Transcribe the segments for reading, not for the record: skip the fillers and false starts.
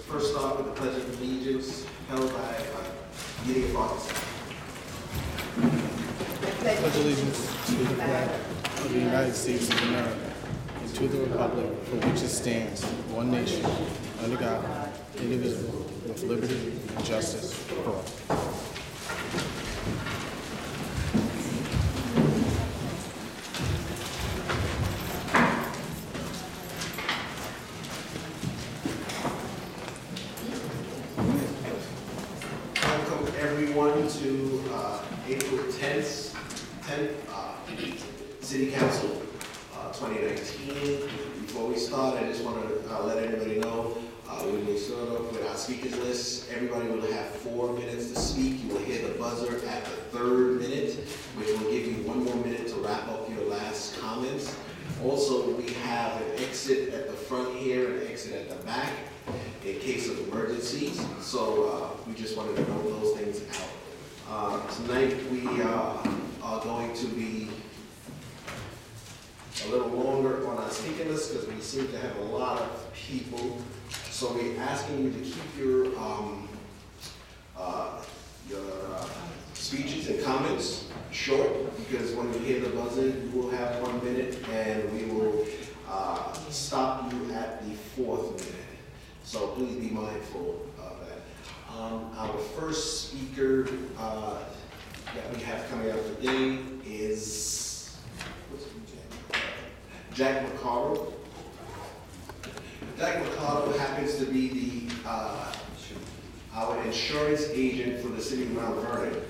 first start with the Pledge of Allegiance held by meeting of officers. Pledge allegiance to the flag of the United States of America and to the republic for which it stands, one nation, under God, indivisible, with liberty and justice for all. Welcome everyone to April 10th City Council 2019. Before we start, I just want to let everybody know we will start off with our speakers list. Everybody will have 4 minutes to speak. You will hear the buzzer at the 3rd minute, which will give you 1 more minute to wrap up your last comments. Also, we have an exit at the front here and an exit at the back in case of emergencies. So we just wanted to note those things out. Tonight we are going to be a little longer on our speaker list because we seem to have a lot of people. So we're asking you to keep your speeches and comments short, because when you hear the buzzer, you will have 1 minute, and we will stop you at the 4th minute. So please be mindful of that. Our first speaker that we have coming up today is Jack McCardle. Jack McCardle happens to be our insurance agent for the city of Mount Vernon,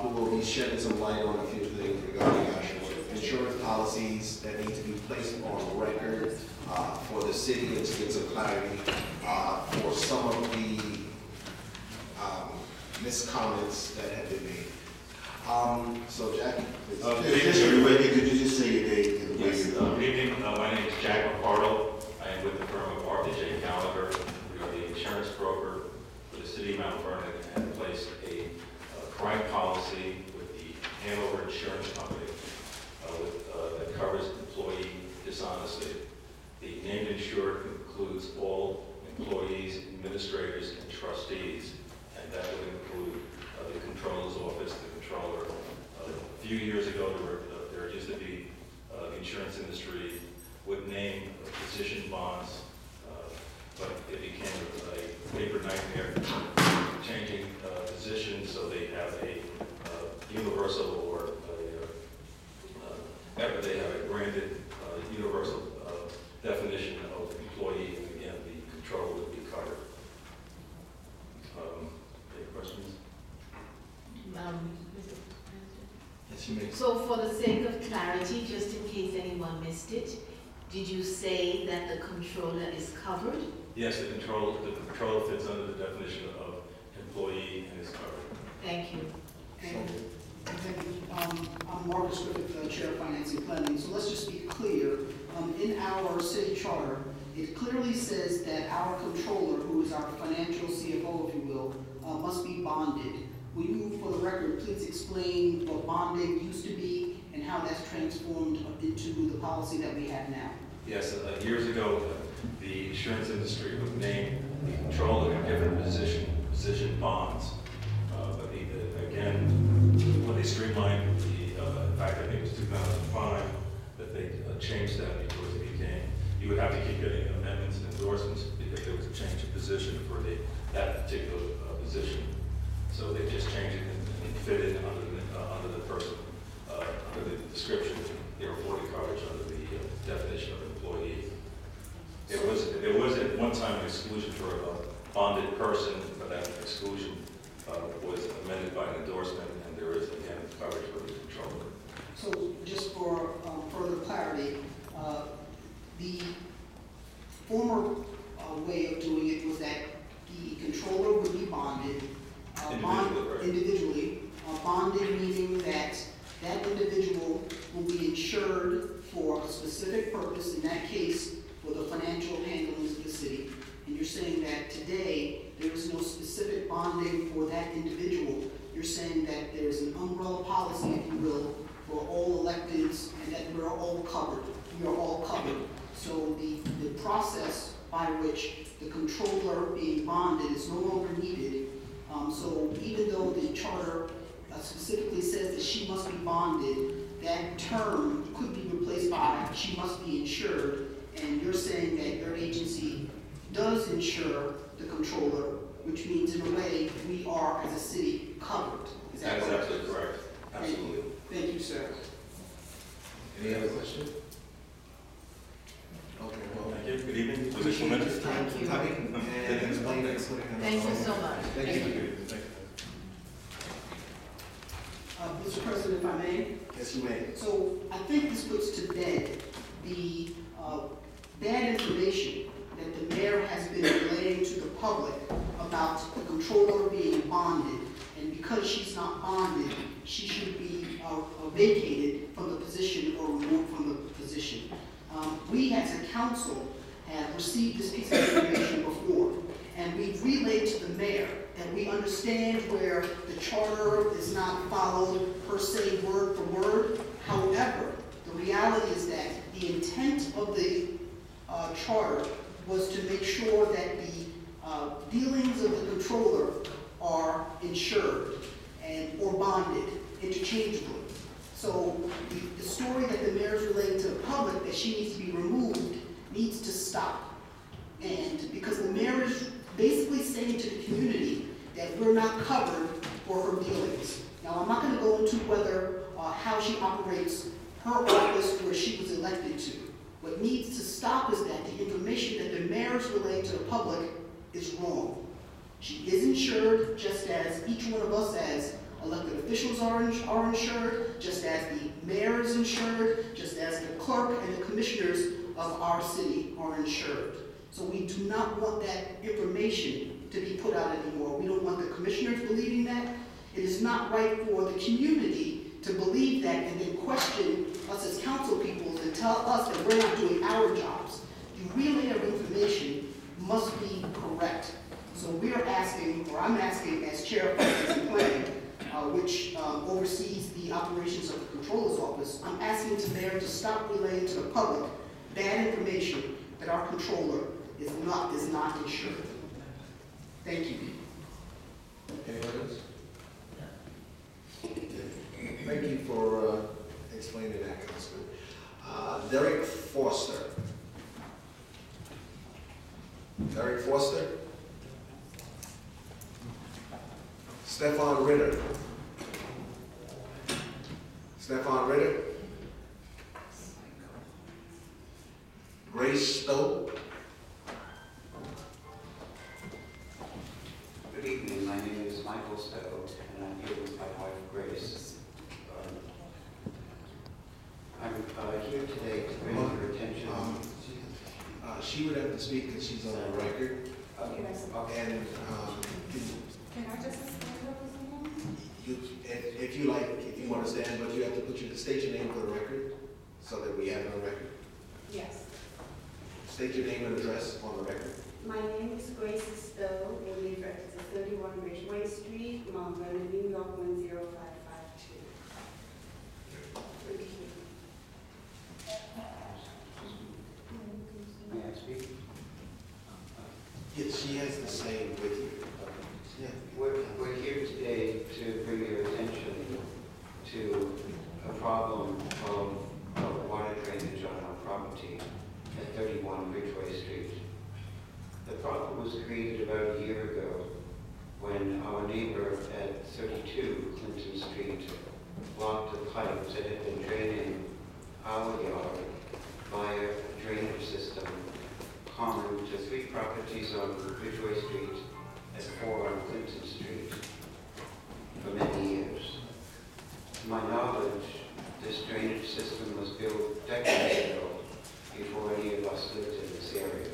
who will be shedding some light on a few things regarding our insurance policies that need to be placed on record for the city, and to get some clarity for some of the miscomments that have been made. So Jack, please. Could you just say your name and where you're Good evening. My name is Jack McCardle. I am with the firm of Arthur J. Gallagher. We are the insurance broker for the city of Mount Vernon, and have placed a crime policy with the Hanover Insurance Company that covers employee dishonesty. The named insured includes all employees, administrators, and trustees, and that would include the controller's office, the controller. A few years ago, there used to be the insurance industry would name physician bonds, but it became a paper nightmare changing positions, so they have a universal or after they have a granted universal definition of employee, and again, the controller would be covered. Any questions? Yes, you may. So for the sake of clarity, just in case anyone missed it, did you say that the controller is covered? Yes, the controller fits under the definition of employee and is covered. Thank you. Thank you. I'm Marcus Griffith, Chair of Finance and Planning. So let's just be clear. In our city charter, it clearly says that our controller, who is our financial CFO, if you will, must be bonded. Will you, for the record, please explain what bonding used to be and how that's transformed into the policy that we have now? Yes, years ago, the insurance industry would name the controller in different position bonds. But again, when they streamlined in fact, I think it was 2005 that they changed that, because it became, you would have to keep getting amendments and endorsements because there was a change of position for that particular position. So they just changed it and fit it under the person, under the description, their afforded coverage under the definition of employee. There was at one time an exclusion for a bonded person, but that exclusion was amended by an endorsement, and there is again coverage for the controller. So just for further clarity, the former way of doing it was that the controller would be bonded individually. Bonded meaning that that individual will be insured for a specific purpose, in that case for the financial handlings of the city. And you're saying that today there is no specific bonding for that individual. You're saying that there's an umbrella policy, if you will, for all electeds, and that we're all covered. We are all covered. So the process by by which the controller being bonded is no longer needed. So even though the charter specifically says that she must be bonded, that term could be replaced by she must be insured, and you're saying that your agency does insure the controller, which means in a way we are as a city covered. Is that That is correct? absolutely correct. Absolutely. Thank you, sir. Any other questions? Okay, well. Thank you. Good evening. Appreciate your time Thank you. coming and explaining it. Thank you so much. Thank you. Mr. President, if I may. Yes, you may. So I think this puts to bed the bad information that the mayor has been relaying to the public about the controller being bonded. And because she's not bonded, she should be vacated from the position or removed from the position. We as a council have received this piece of information before, and we've relayed to the mayor that we understand where the charter is not followed per se word for word. However, the reality is that the intent of the charter was to make sure that the dealings of the controller are insured and or bonded interchangeably. So the story that the mayor is relaying to the public that she needs to be removed needs to stop. And because the mayor is basically saying to the community that we're not covered for her dealings. Now, I'm not going to go into whether how she operates her office where she was elected to. What needs to stop is that the information that the mayor is relaying to the public is wrong. She is insured just as each one of us as elected officials are insured, just as the mayor is insured, just as the clerk and the commissioners of our city are insured. So we do not want that information to be put out anymore. We don't want the commissioners believing that. It is not right for the community to believe that and then question us as council people and tell us that we're not doing our jobs. The relay of information must be correct. So we are asking, or I'm asking as chair of finance and planning, which oversees the operations of the controller's office, I'm asking the mayor to stop relaying to the public bad information that our controller is not insured. Thank you. Anyone else? Thank you for explaining that, Councilman. Derek Foster. Derek Foster. Stefan Ritter. Stefan Ritter. Grace Stowe. Good evening, my name is Michael Stowe, and I'm here with my wife, Grace. I'm here today to bring your attention. She would have to speak because she's on the record. And Can I just stand up as a woman? if you like, if you want to stand, but you have to state your name for the record so that we have it on record. Yes. State your name and address on the record. My name is Grace Stowe, and the address is 31 Ridgeway Street, Mount Vernon, New York, 10552. Thank you. May I speak? Yes, she has the same with you. Yeah. We're here today to bring your attention to a problem of water drainage on our property at 31 Ridgeway Street. The problem was created about a year ago when our neighbor at 32 Clinton Street blocked a pipe that had been draining our yard via a drainage system common to 3 properties on Ridgeway Street and 4 on Clinton Street for many years. To my knowledge, this drainage system was built decades ago before any of us lived in this area.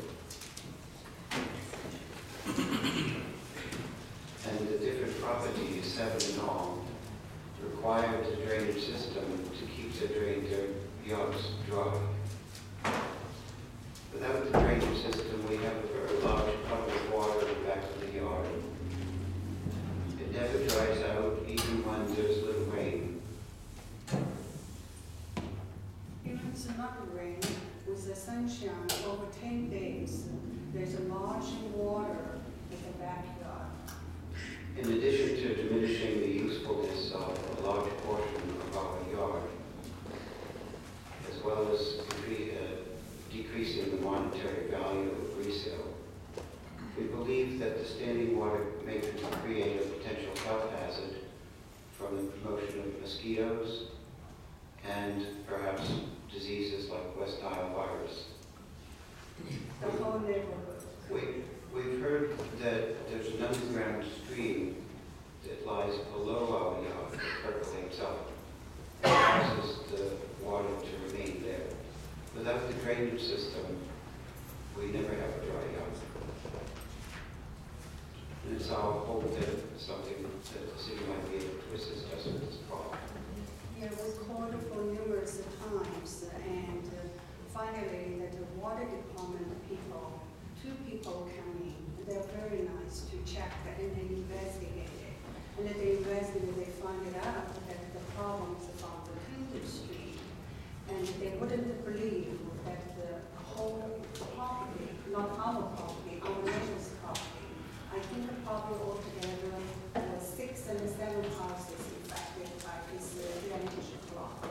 And the different properties, 7 in all, required the drainage system to keep their yards dry. Without the drainage system, we have a very large puddle of water in the back of the yard. It never dries out, even when there's little rain. Even it's not rain, with the sunshine over 10 days, the washing water in the backyard. In addition to diminishing the usefulness of a large portion of our yard, as well as decreasing the monetary value of resale, we believe that the standing water matrix will create a potential health hazard from the promotion of mosquitoes and perhaps diseases like West Nile virus. The whole neighborhood. We've heard that there's an underground stream that lies below our yard that percolates up and causes the water to remain there. Without the drainage system, we never have a dry yard. And it's our hope that it's something that the city might be able to assist us with this problem. Yeah, we called for numerous times, and finally, that the water department people, 2 people came in. They're very nice to check and they investigated. And then they investigated, they found it out that the problem is about the Hilton Street. And they wouldn't believe that the whole property, not our property, our neighbor's property, I think the property altogether was 6 and 7 houses affected by this drainage clog.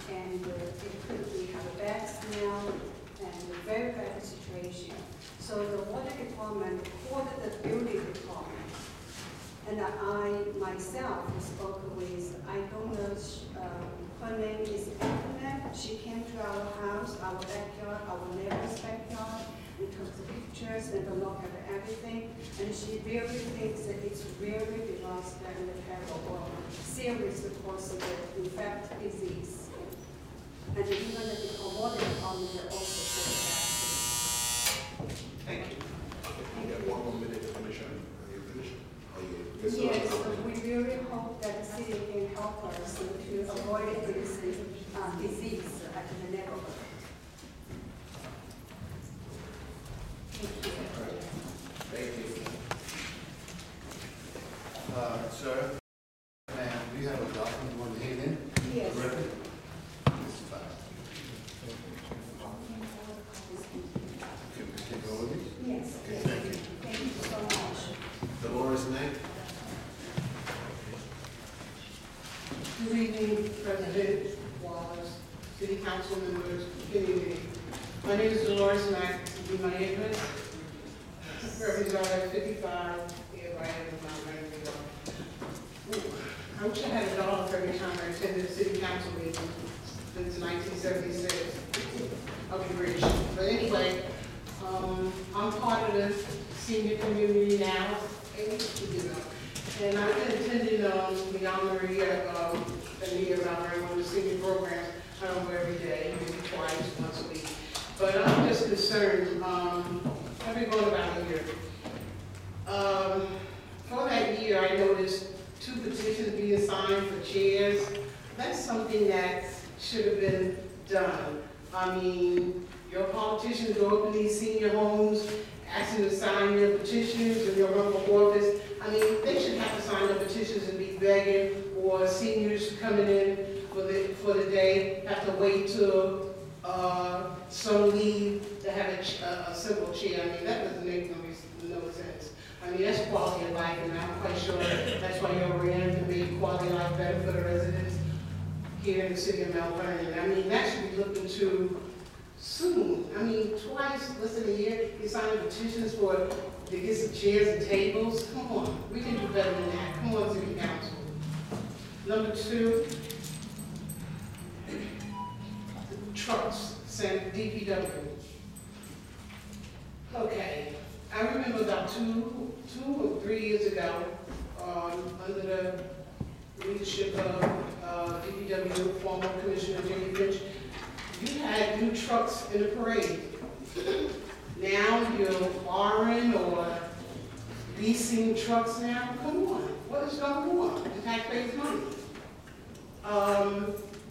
And it could be have a bad smell and a very bad situation. So the water department called the building department. And I myself spoke with, I don't know, her name is Antoinette. She came to our house, our backyard, our neighbor's backyard, and took the pictures and a look at everything. And she really thinks that it's really disaster and terrible or serious cause of the infectious disease. And even the water department also said that. Thank you. You have 1 more minute to finish on. Are you finished? Are you? Yes, we really hope that the city can help us to avoid this disease at the neighborhood. Thank you. Thank you. Sir, ma'am, do you have a document you want to hand in? Yes. The record? This is fine. Can we go with it? Yes. Okay, thank you. Thank you so much. Dolores Knight. Good evening, President Wallace, City Council members, community. My name is Dolores Mack, to be my address. Representative 55, here right in Mount Vernon, New York. I wish I had a dog every time I attended a city council meeting since 1976. I'll be rich. But anyway, I'm part of the senior community now, and I've been attending the Maria and the Mount the senior programs. I don't go every day, maybe twice, once a week. But I'm just concerned. I've been going about a year. For that year, I noticed 2 petitions being signed for chairs. That's something that should have been done. I mean, your politicians go up in these senior homes, asking to sign their petitions and your run for office. I mean, they should have to sign their petitions and be begging, or seniors coming in for the day have to wait till some leave to have a simple chair. I mean, that doesn't make no sense. I mean, that's quality of life, and I'm quite sure that's why you're ran to make quality of life better for the residents here in the city of Mount Vernon. I mean, that should be looked into soon. I mean, twice, less than a year, you sign petitions to get some chairs and tables. Come on, we can do better than that. Come on, City Council. Number 2, trucks, sent DPW. Okay, I remember about two or 3 years ago, under the leadership of DPW, former Commissioner Jimmy Finch, you had new trucks in the parade. Now you're borrowing or leasing trucks now? Come on, what is going on? The taxpayers' money.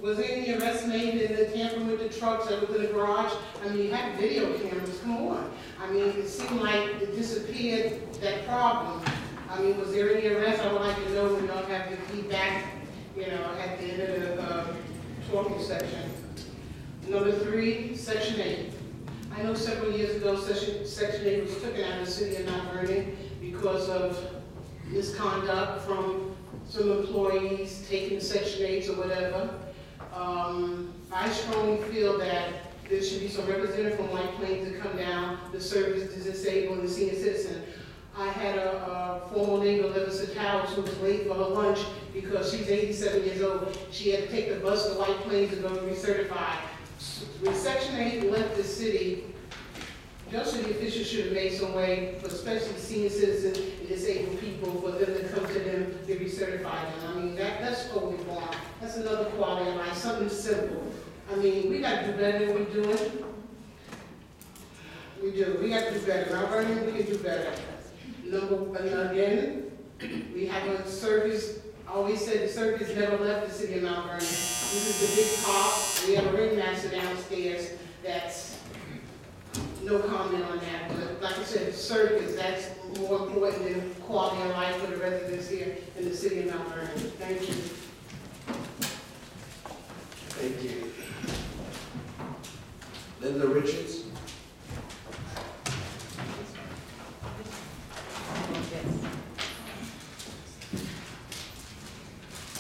Was there any arrest made in the tampering with the trucks that was in the garage? I mean, you had video cameras, come on. I mean, it seemed like it disappeared, that problem. I mean, was there any arrest? I would like to know when y'all have the feedback, you know, at the end of the talking section. Number 3, Section 8. I know several years ago, Section 8 was taken out of the city of Mount Vernon because of misconduct from some employees taking Section 8s or whatever. I strongly feel that there should be some representative from White Plains to come down to service the disabled and the senior citizen. I had a former neighbor, Larissa Towers, who was late for her lunch because she's 87 years old. She had to take the bus to White Plains to go and recertify. When Section 8 left the city, just city officials should have made some way, for especially senior citizens and disabled people, for them to come to them to recertify them. I mean, that's totally wrong. That's another quality of life, something simple. I mean, we got to do better than we're doing. We do. We got to do better. Mount Vernon, we can do better. Again, we have a service. I always said the circus never left the city of Mount Vernon. This is the big pop. We have a ringmaster downstairs. That's no comment on that. But like I said, the circus, that's more important than quality of life for the residents here in the city of Mount Vernon. Thank you. Thank you. Linda Richards.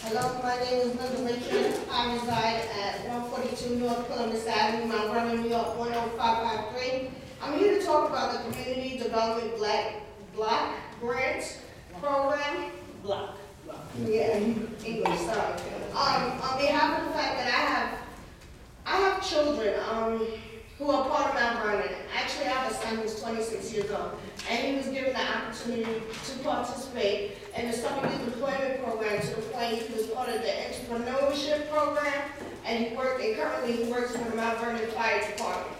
Hello, my name is Linda Richards. I reside at 142 North Columbus Avenue, Mount Vernon, New York 10553. I'm here to talk about the Community Development Block Grant Program. Block. Yeah, English, sorry. On behalf of the fact that I have children who are part of Mount Vernon. Actually, I have a son who's 26 years old, and he was given the opportunity to participate in the Summer Youth Employment Program to the point he was part of the entrepreneurship program, and currently he works for the Mount Vernon Fire Department.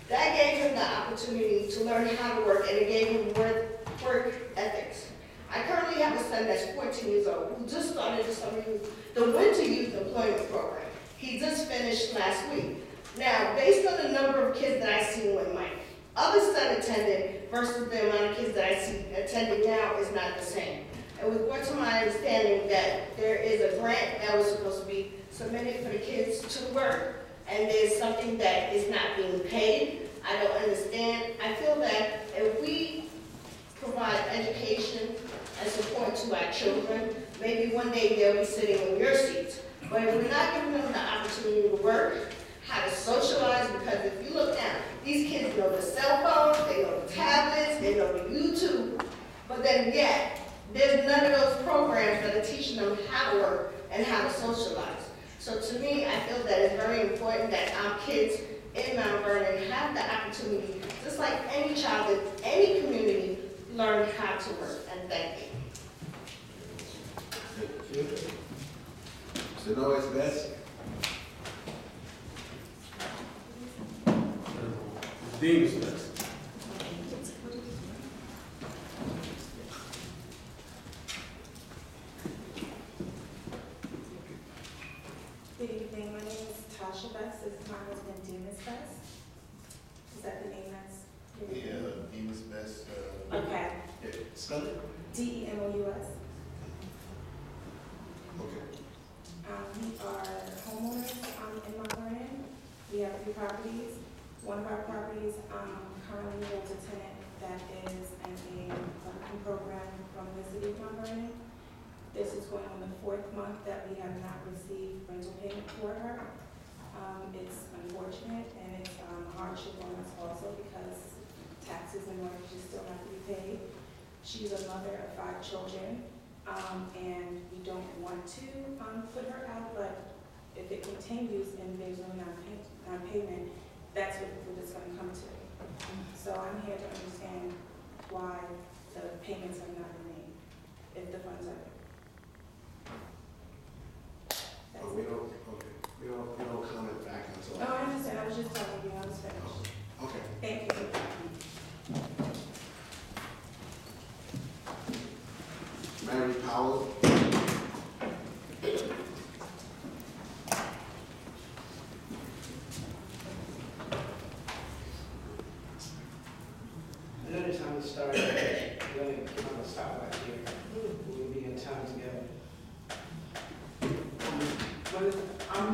That gave him the opportunity to learn how to work, and it gave him work ethics. I currently have a son that's 14 years old who just started the Winter Youth Employment Program. He just finished last week. Now, based on the number of kids that I see when my other son attended versus the amount of kids that I see attending now is not the same. It was brought to my understanding that there is a grant that was supposed to be submitted for the kids to work, and there's something that is not being paid. I don't understand. I feel that if we provide education and support to our children, maybe one day they'll be sitting in your seats. But if we're not giving them the opportunity to work, how to socialize, because if you look down, these kids know the cell phones, they know the tablets, they know the YouTube, but then yet, there's none of those programs that are teaching them how to work and how to socialize. So to me, I feel that it's very important that our kids in Mount Vernon have the opportunity, just like any child in any community, learn how to work. And thank you. So no, it's best. Dean is next. Good evening, my name is Tasha Best. This is my husband, Demas Best. Is that the name that's? Yeah, Demas Best. Okay. Yeah, spell it. D-E-M-O-U-S. Okay. We are homeowners in Mount Vernon. We have 3 properties. One of our properties currently holds a tenant that is in a working program from the city of Mount Vernon. This is going on the 4th month that we have not received rental payment for her. It's unfortunate and it's a hardship on us also because taxes and mortgages still have to be paid. She's a mother of 5 children, and we don't want to put her out, but if it continues and there's no non-payment, that's what it's going to come to. So I'm here to understand why the payments have not been made, if the funds are there. Oh, we don't comment back until. Oh, I understand. I was just telling you I was finished. Okay. Thank you. Mary Powell. I know the time to start. We're going to stop right here. We'll be in time together. I'm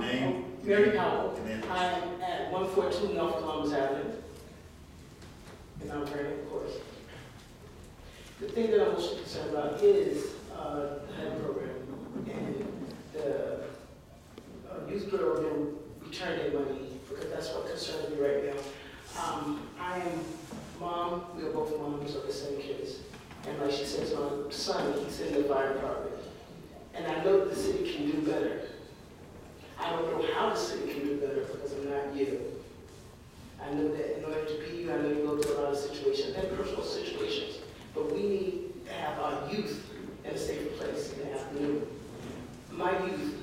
Mary Powell. I'm at 142 North Columbus Avenue. in Mount Vernon, of course. The thing that I'm most concerned about is the HUD program and the youth bureau been returning their money, because that's what concerns me right now. I am mom, we are both moms of the same kids. And like she says, my son, he's in the fire department. And I know the city can do better. I don't know how the city can do better because I'm not you. I know that in order to be you, I know you go through a lot of situations and personal situations. But we need to have our youth in a safer place in the afternoon. My youth,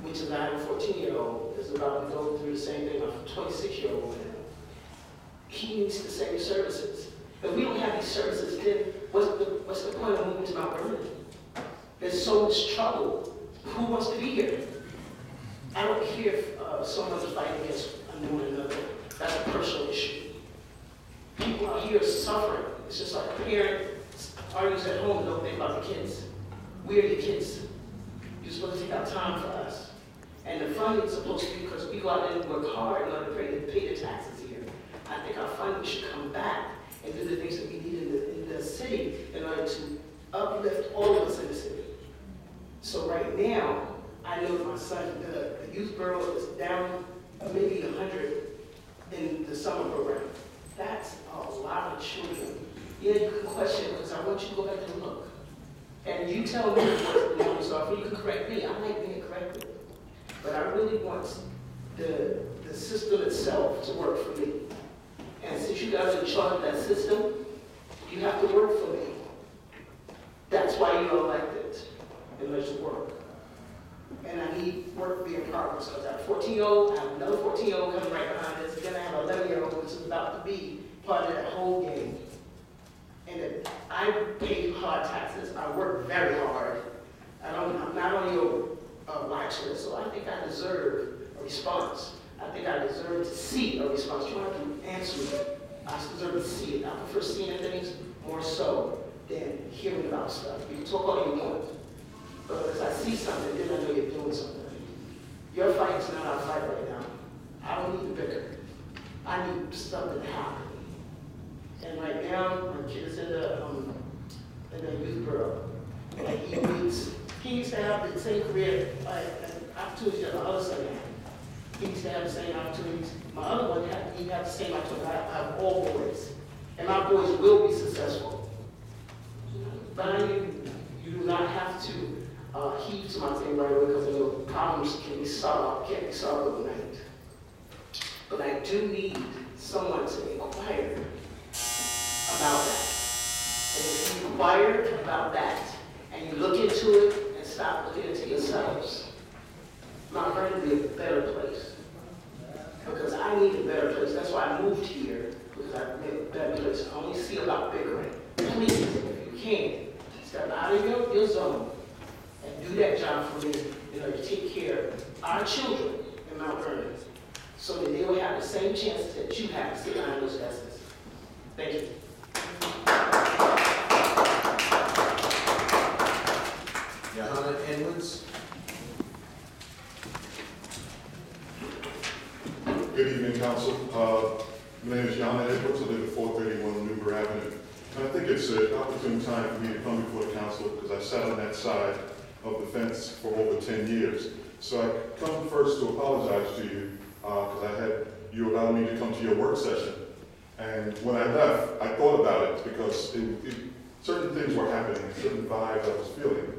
which is I have a 14-year-old, is about to go through the same thing. I'm a 26-year-old now. He needs the same services. If we don't have these services, then what's the point of moving to Mount Vernon? There's so much trouble. Who wants to be here? I don't care if someone's fighting against one another. That's a personal issue. People out here are suffering. It's just like a parent argues at home and don't think about the kids. We're the kids. You're supposed to take out time for us. And the funding is supposed to be because we go out there and work hard in order to pay the taxes here. I think our funding should come back and do the things that we need in the city in order to uplift all of us in the city. So right now, I know my son, the youth bureau is down maybe 100 in the summer program. That's a lot of children. Yeah, you can question it because I want you to go back and look. And you tell me what the numbers are, you can correct me. I might be incorrect. But I really want the system itself to work for me. And since you guys are in charge of that system, you have to work for me. That's why you are elected, and let you work. And I need work to be in progress, because I have a 14-year-old, I have another 14-year-old coming right behind us, then I have an 11-year-old which is about to be part of that whole game. And if I pay hard taxes, I work very hard. I'm not on your watch list, so I think I deserve a response. I think I deserve to see a response. You don't have to answer me. I deserve to see it. I prefer seeing things more so than hearing about stuff. You can talk all you want, but as I see something, then I know you're doing something. Your fight is not our fight right now. I don't need to bicker. I need something to happen. And right now, my kid is in the youth bureau. And he needs to have the same career opportunities that my other son had. He needs to have the same opportunities. My other one he have the same opportunities. I have all boys. And my boys will be successful. But you do not have to heed to my thing right away because I know problems can't be solved overnight. But I do need someone to inquire about that. And if you inquire about that and you look into it and stop looking into yourselves, Mount Vernon will be a better place. Because I need a better place. That's why I moved here, because I need a better place. I only see about bickering. Please, if you can, step out of your zone and do that job for me in order to take care of our children in Mount Vernon so that they will have the same chances that you have to sit behind those desks. Thank you. Johanna Edwards. Good evening, Council. My name is Johanna Edwards. I live at 431 Newburgh Avenue. And I think it's an opportune time for me to come before the Council because I sat on that side of the fence for over 10 years. So I come first to apologize to you because you allowed me to come to your work session. And when I left, I thought about it because certain things were happening, certain vibes I was feeling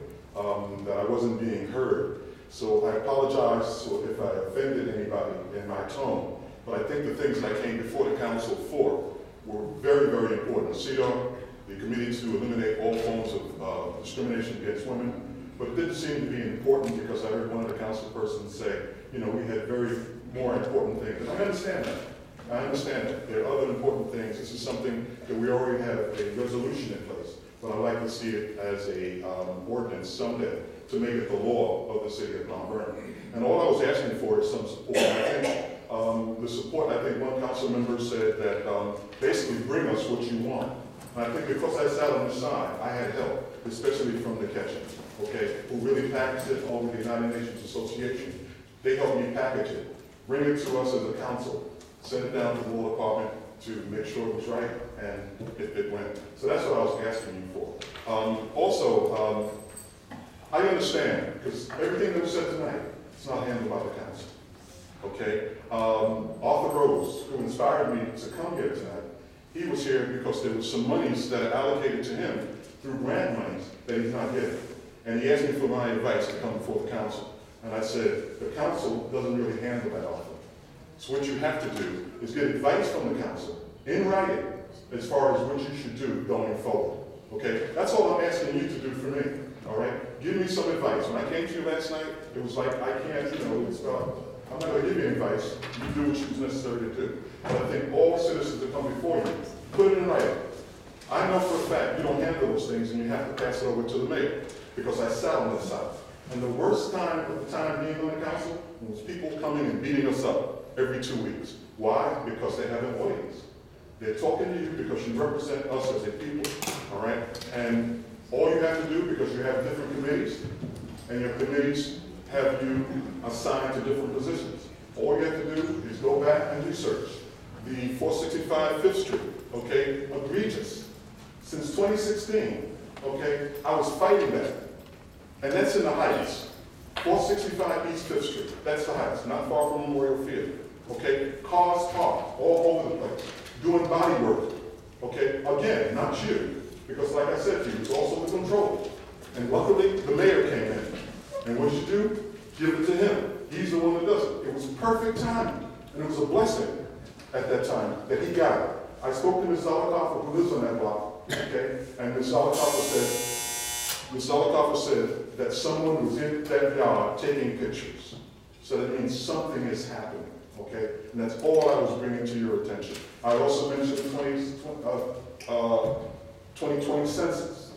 that I wasn't being heard. So I apologize if I offended anybody in my tone, but I think the things I came before the council for were very, very important. CEDAR, the committee to eliminate all forms of discrimination against women, but it didn't seem to be important because I heard one of the council persons say, you know, we had very more important things. And I understand that. I understand that. There are other important things. This is something that we already have a resolution in place, but I'd like to see it as a ordinance someday to make it the law of the city of Mount Vernon. And all I was asking for is some support. I think the support, I think one council member said that basically bring us what you want. And I think because I sat on the side, I had help, especially from the Ketchum, okay, who really packaged it over the United Nations Association. They helped me package it, bring it to us as a council, send it down to the law department, to make sure it was right, and it went. So that's what I was asking you for. I understand, because everything that was said tonight, it's not handled by the council. Okay? Arthur Rose, who inspired me to come here tonight, he was here because there was some monies that are allocated to him through grant monies that he's not getting. And he asked me for my advice to come before the council. And I said, the council doesn't really handle that often. So what you have to do is get advice from the council in writing as far as what you should do going forward. Okay? That's all I'm asking you to do for me. All right? Give me some advice. When I came to you last night, it was like, I can't, I'm not going to give you advice. You do what is necessary to do. But I think all citizens that come before you, put it in writing. I know for a fact you don't handle those things and you have to pass it over to the mayor, because I sat on this side. And the worst time of the time being on the council was people coming and beating us up every 2 weeks. Why? Because they have an audience. They're talking to you because you represent us as a people, all right? And all you have to do, because you have different committees, and your committees have you assigned to different positions, all you have to do is go back and research. The 465 5th Street, okay, egregious. Since 2016, okay, I was fighting that. And that's in the Heights. 465 East 5th Street, that's the Heights, not far from Memorial Field. Okay, cars parked all over the place, doing body work. Okay, again, not you, because like I said to you, it's also the controller. And luckily, the mayor came in. And what you do? Give it to him. He's the one that does it. It was perfect timing, and it was a blessing at that time that he got it. I spoke to Ms. Zolikoff, who lives on that block, okay, and Ms. Zolikoff said that someone was in that yard taking pictures. So that means something is happening, okay? And that's all I was bringing to your attention. I also mentioned the 2020 census.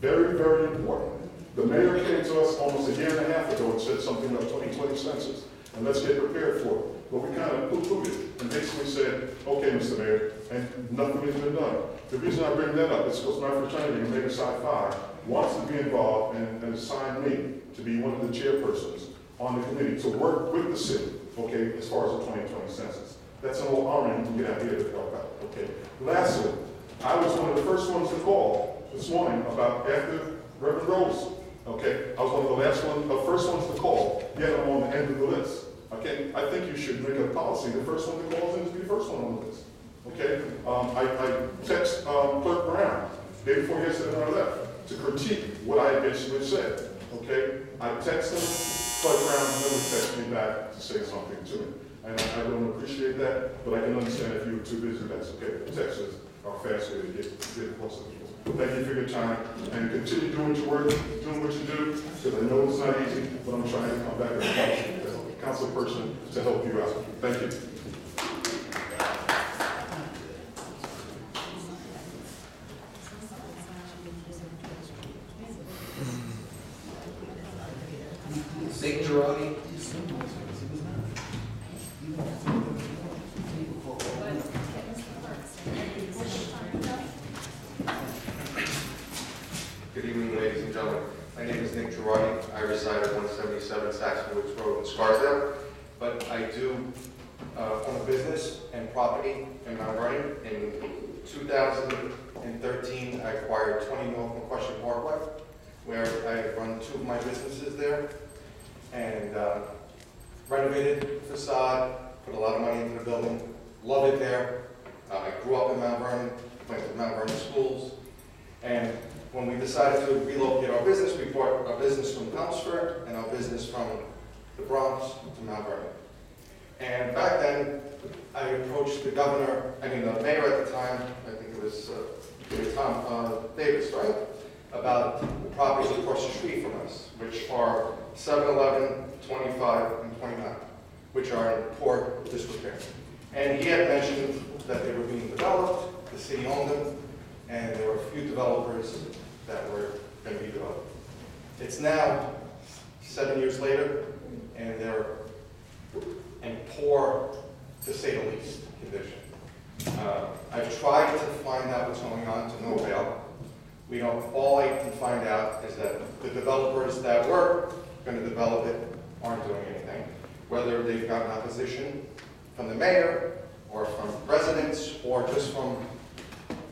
Very, very important. The mayor came to us almost a year and a half ago and said something about 2020 census, and let's get prepared for it. But we kind of poo-pooed it and basically said, okay, Mr. Mayor, and nothing has been done. The reason I bring that up is because my fraternity, Omega Psi Phi, wants to be involved and assigned me to be one of the chairpersons on the committee to work with the city, okay, as far as the 2020 census. That's an old honor you can get out here to help out, okay? Lastly, I was one of the first ones to call this morning about after Reverend Rose, okay? I was one of the first ones to call, yet I'm on the end of the list, okay? I think you should make a policy. The first one that calls in is to be the first one on the list, okay? I text Clerk Brown the day before yesterday when I left to critique what I basically said, okay? I text him, Clerk Brown never texted me back to say something to me. And I don't appreciate that, but I can understand if you were too busy, that's okay. Texts are faster to get across the people. Thank you for your time, and continue doing your work, doing what you do, because I know it's not easy, but I'm trying to come back as a council person to help you out. Thank you. Nick Girardi. Good evening, ladies and gentlemen. My name is Nick Girardi. I reside at 177 Saxon Woods Road in Scarsdale, but I do own a business and property in Mount Vernon. In 2013, I acquired 20 North McQuestion Parkway, where I run two of my businesses there, and renovated the facade, put a lot of money into the building, love it there. I grew up in Mount Vernon, went to Mount Vernon schools, and when we decided to relocate our business, we brought our business from Chelmsford and our business from the Bronx to Mount Vernon. And back then, I approached the mayor at the time, I think it was Tom Davis, right? About the properties across the street from us, which are 7-Eleven, 25, and 29, which are in poor disrepair. And he had mentioned that they were being developed, the city owned them, and there were a few developers that were going to be developed. It's now 7 years later, and they're in poor, to say the least, condition. I've tried to find out what's going on to no avail. All I can find out is that the developers that were going to develop it aren't doing anything. Whether they've gotten opposition from the mayor or from residents, or just from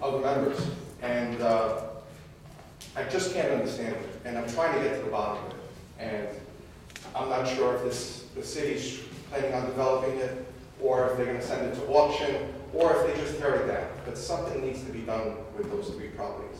other members. And I just can't understand it, and I'm trying to get to the bottom of it. And I'm not sure if the city's planning on developing it, or if they're going to send it to auction, or if they just tear it down. But something needs to be done with those 3 properties.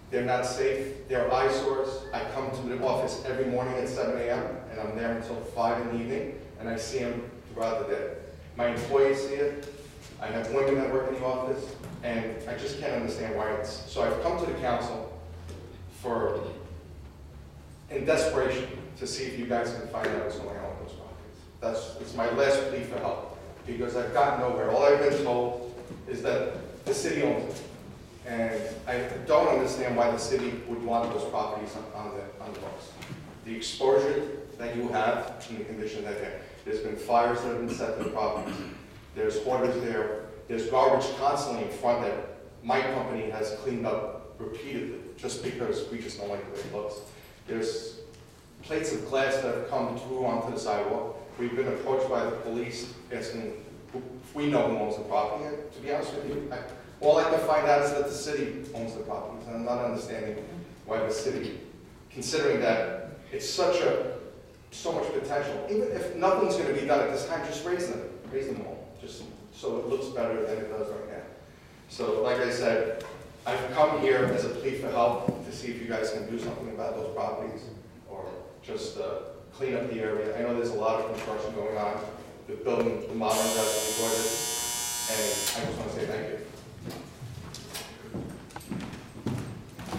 They're not safe, they're eyesores. I come to the office every morning at 7 a.m., and I'm there until 5 in the evening, and I see them throughout the day. My employees see it, I have women that work in the office, and I just can't understand why it's. So I've come to the council in desperation to see if you guys can find out what's going on with those properties. It's my last plea for help, because I've gotten nowhere. All I've been told is that the city owns it. And I don't understand why the city would want those properties on the books. The exposure that you have in the condition that there's been fires that have been set to the properties. There's hoarders there. There's garbage constantly in front that my company has cleaned up repeatedly, just because we just don't like the way it looks. There's plates of glass that have come through onto the sidewalk. We've been approached by the police asking if we know who owns the property. And to be honest with you, all I can find out is that the city owns the properties, and I'm not understanding why the city, considering that it's so much potential. Even if nothing's going to be done at this time, just raise them all, just so it looks better than it does right now. So, like I said, I've come here as a plea for help to see if you guys can do something about those properties, or just clean up the area. I know there's a lot of construction going on. The building, the modern is gorgeous, and I just want to say thank you.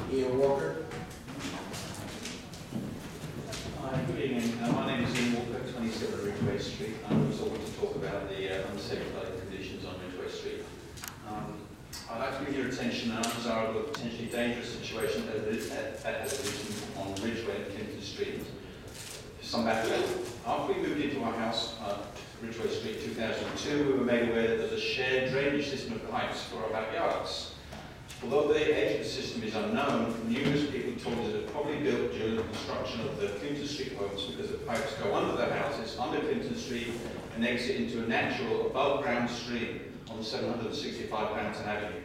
Ian Walker. Hi, good evening. My name is Ian Walker, 27 Ridgeway Street. I'm also going to talk about the unsafe lighting conditions on Ridgeway Street. I'd like to bring your attention an undesirable, potentially dangerous situation that has arisen on Ridgeway and Clinton Street. Some background. After we moved into our house, Ridgeway Street 2002, we were made aware that there's a shared drainage system of pipes for our backyards. Although the age of the system is unknown, numerous people told us it was probably built during the construction of the Clinton Street homes, because the pipes go under their houses, under Clinton Street, and exit into a natural above-ground stream on 765 Crampton Avenue.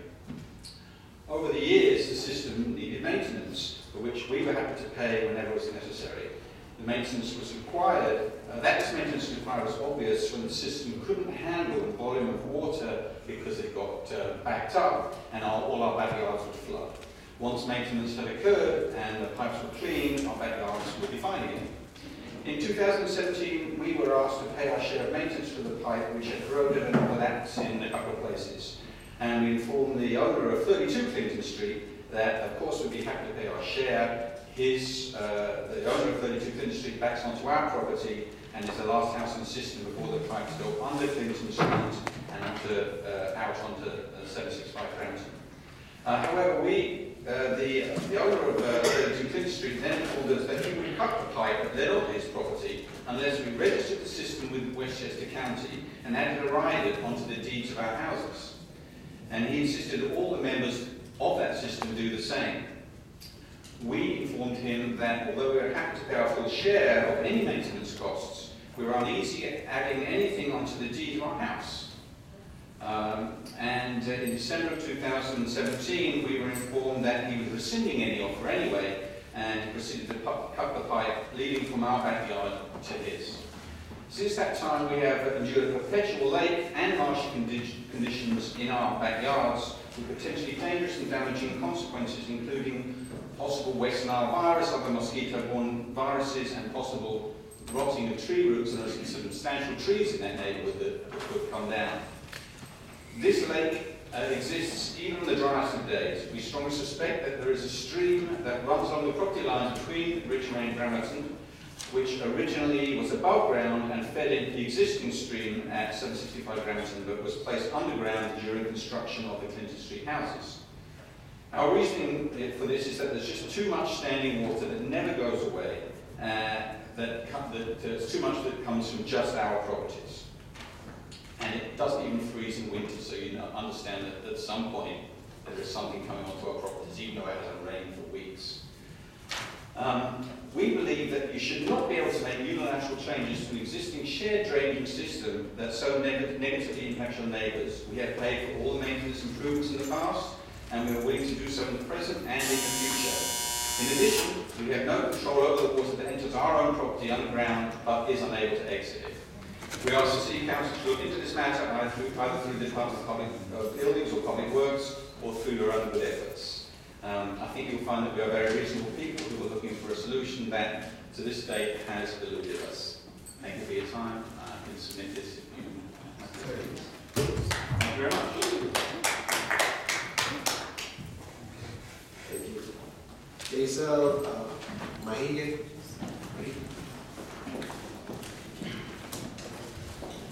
Over the years, the system needed maintenance, for which we were happy to pay whenever it was necessary. The maintenance was required. That maintenance required was obvious when the system couldn't handle the volume of water because it got backed up, and all our backyards would flood. Once maintenance had occurred and the pipes were clean, our backyards would be fine again. In 2017, we were asked to pay our share of maintenance for the pipe, which had corroded and overlapped in a couple of places. And we informed the owner of 32 Clinton Street that, of course, we'd be happy to pay our share. The owner of 32 Clinton Street backs onto our property and is the last house in the system before the pipes go under Clinton Street and out onto 765 Crampton. However, the owner of 32 Clinton Street then told us that he would cut the pipe that led on his property unless we registered the system with Westchester County and added a rider onto the deeds of our houses. And he insisted that all the members of that system do the same. We informed him that although we were happy to pay our full share of any maintenance costs, we were uneasy at adding anything onto the deed of our house. In December of 2017, we were informed that he was rescinding any offer anyway, and proceeded to cut the pipe leading from our backyard to his. Since that time, we have endured perpetual lake and marshy conditions in our backyards, with potentially dangerous and damaging consequences, including possible West Nile virus, other mosquito-borne viruses, and possible rotting of tree roots, and there's substantial trees in that neighbourhood that could come down. This lake exists even on the driest of days. We strongly suspect that there is a stream that runs along the property lines between Ridgeway and Bremerton, which originally was above ground and fed into the existing stream at 765 Bremerton, but was placed underground during construction of the Clinton Street houses. Our reasoning for this is that there's just too much standing water that never goes away, there's too much that comes from just our properties. And it doesn't even freeze in winter, so you understand that at some point there is something coming onto our properties, even though it hasn't rained for weeks. We believe that that you should not be able to make unilateral changes to an existing shared drainage system that so negatively impacts your neighbours. We have paid for all the maintenance improvements in the past, and we are willing to do so in the present and in the future. In addition, we have no control over the water that enters our own property underground but is unable to exit it. We ask the City Council to look into this matter either through the Department of Public Buildings or Public Works or through your own good efforts. I think you'll find that we are very reasonable people who are looking for a solution that, to this date, has eluded us. Thank you for your time. I can submit this if you have questions. Thank you very much. Thank you. Lisa Mahigan.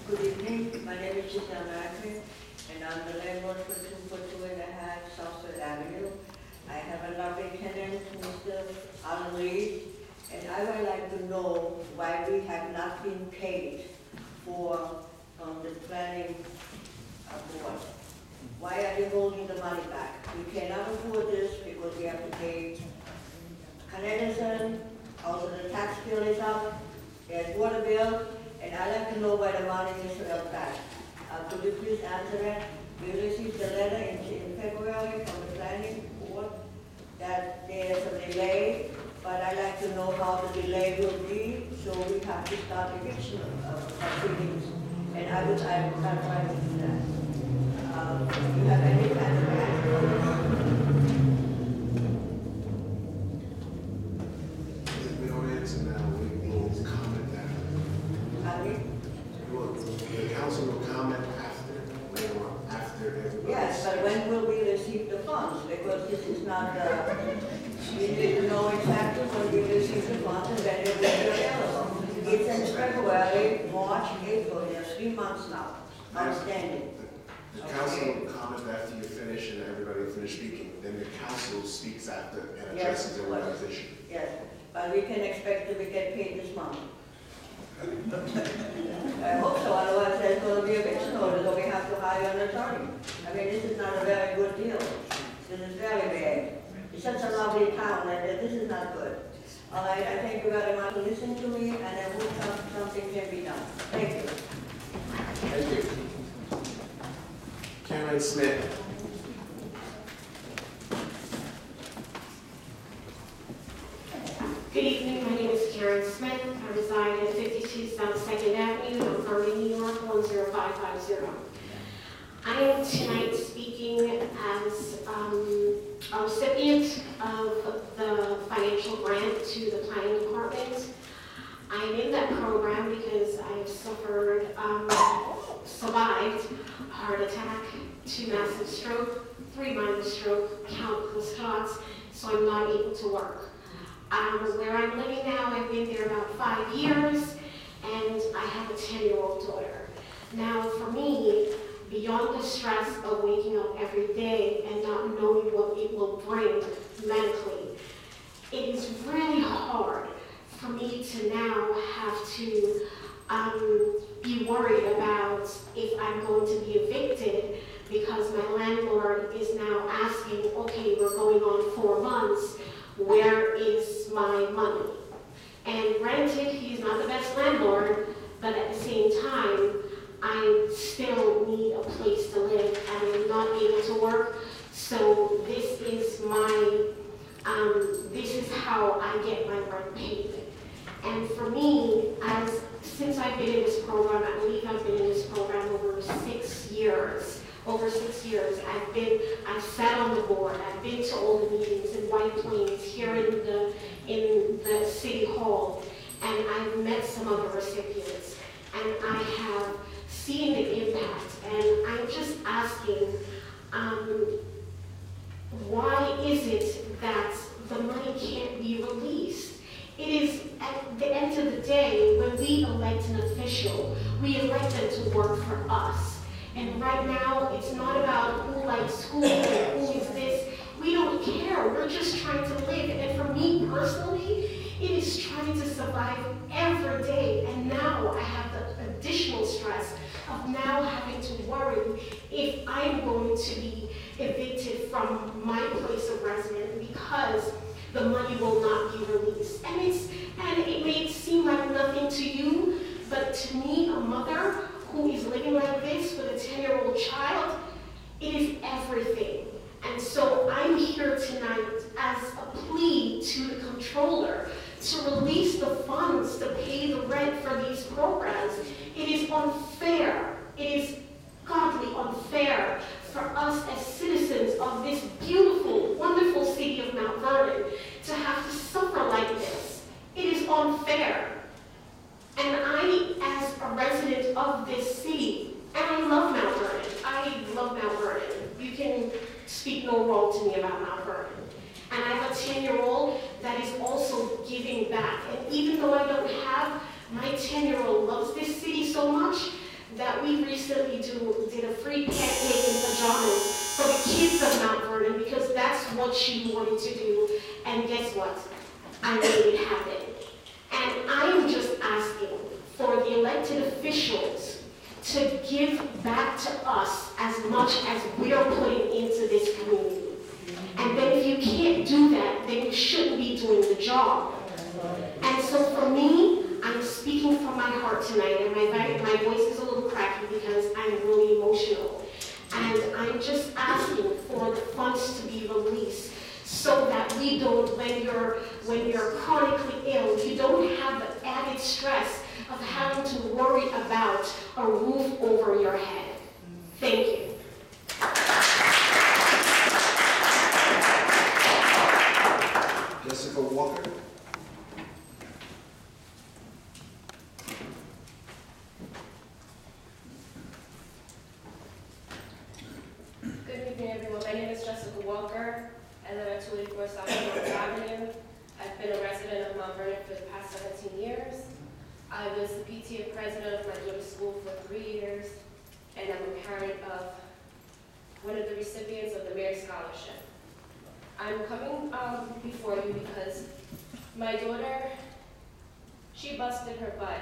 Good evening. My name is Giselle Martin, and I'm the landlord for 242.5 Southwood Avenue. I have a lovely tenant, Mr. Alan Lee, and I would like to know why we have not been paid for the planning board. Why are they holding the money back? We cannot afford this because we have to pay Con Edison, also the tax bill is up, there's water bill, and I'd like to know why the money is held back. Could you please answer that? We received a letter in February from the planning board that there's a delay, but I'd like to know how the delay will be, so we have to start eviction proceedings. And I will try to do that. Do you have any kind of answer? If we don't answer now, we will comment after. The council will comment after everybody. Yes, but when will we receive the funds? Because this is not, we need to know exactly when we receive the funds and when it will be available. It's in February, March, April, there's 3 months now, outstanding. The council will comment after you finish and everybody finish speaking. Then the council speaks after and addresses the organization. Yes, but we can expect to get paid this month. I hope so, otherwise there's going to be eviction orders or we have to hire an attorney. I mean, this is not a very good deal. This is very bad. It's such a lovely town and this is not good. All right, I thank you very much for listening to me and I hope something can be done. Thank you. Thank you. Karen Smith. Good evening, my name is Karen Smith. I reside at 52 South 2nd Avenue, in Vernon, New York, 10550. I am tonight speaking as a recipient of the financial grant to the planning department. I am in that program because I have survived a heart attack, 2 massive stroke, 3 minor stroke, countless shots, so I'm not able to work. Where I'm living now, I've been there about 5 years, and I have a 10-year-old daughter. Now, for me, beyond the stress of waking up every day and not knowing what it will bring medically, it is really hard for me to now have to be worried about if I'm going to be evicted because my landlord is now asking, okay, we're going on 4 months, where is my money? And granted, he's not the best landlord, but at the same time, I still need a place to live and I'm not able to work. So this is this is how I get my rent paid. And for me, since I've been in this program, I believe I've been in this program over 6 years. I've sat on the board, I've been to all the meetings in White Plains, here in the City Hall, and I've met some other recipients, and I have seen the impact, and I'm just asking, why is it that the money can't be released? It is, at the end of the day, when we elect an official, we elect them to work for us. And right now, it's not about who likes who and who is this. We don't care. We're just trying to live. And for me personally, it is trying to survive every day. And now I have the additional stress of now having to worry if I'm going to be evicted from my place of residence because the money will not be released. And it may seem like nothing to you, but to me, a mother who is living like this with a 10-year-old child, it is everything. And so I'm here tonight as a plea to the comptroller to release the funds to pay the rent for these programs. It is unfair. It is godly unfair for us as citizens of this beautiful, wonderful city of Mount Vernon to have to suffer like this. It is unfair. And I, as a resident of this city, and I love Mount Vernon. I love Mount Vernon. You can speak no wrong to me about Mount Vernon. And I have a 10-year-old that is also giving back. And even though I don't have, my 10-year-old loves this city so much that we recently did a free pancake and pajamas for the kids of Mount Vernon because that's what she wanted to do. And guess what? I made it happen. And I am just asking for the elected officials to give back to us as much as we are putting into this community. And then if you can't do that, then you shouldn't be doing the job. And so for me, I'm speaking from my heart tonight, and my voice is a little cracky because I'm really emotional. And I'm just asking for the funds to be released so that we don't, when you're chronically ill, you don't have the added stress of having to worry about a roof over your head. Thank you. Jessica Walker. Good evening, everyone. My name is Jessica Walker. I live at 284 South North Avenue. I've been a resident of Mount Vernon for the past 17 years. I was the PTA president of my daughter's school for 3 years, and I'm a parent of one of the recipients of the Merit Scholarship. I'm coming before you because my daughter, she busted her butt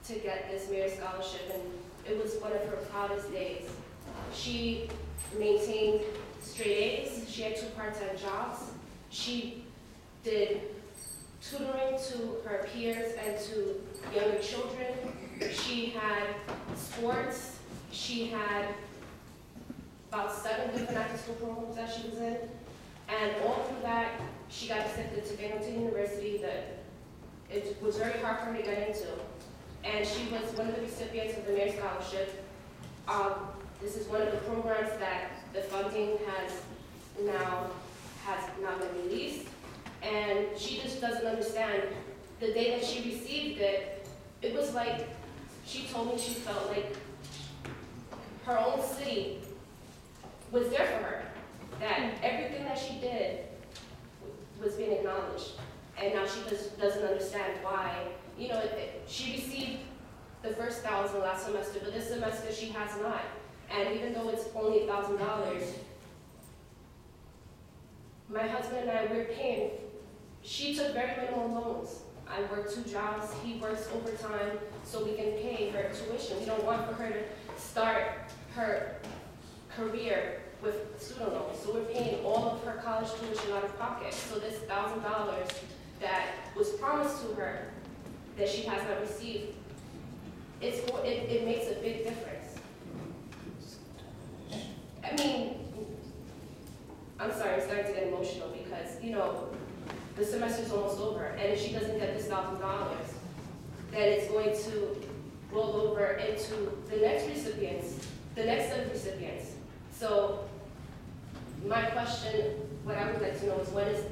to get this Merit Scholarship, and it was one of her proudest days. She maintained straight A's. She had 2 part-time jobs. She did tutoring to her peers and to younger children. She had sports. She had about 7 different after-school programs that she was in. And all through that, she got accepted to Binghamton University that it was very hard for her to get into. And she was one of the recipients of the Merit Scholarship. This is one of the programs that the funding has not been released. And she just doesn't understand. The day that she received it, it was like, she told me she felt like her own city was there for her. That everything that she did was being acknowledged. And now she just doesn't understand why. You know, she received the first $1,000 last semester, but this semester she has not. And even though it's only $1,000, my husband and I, we're paying. She took very minimal loans. I work 2 jobs, he works overtime, so we can pay her tuition. We don't want for her to start her career with student loans. So we're paying all of her college tuition out of pocket. So this $1,000 that was promised to her that she has not received, it makes a big difference. I mean, I'm sorry, I'm starting to get emotional because, you know, the semester's almost over, and if she doesn't get this $1,000, then it's going to roll over into the next recipients, the next set of recipients. So my question, what I would like to know is when is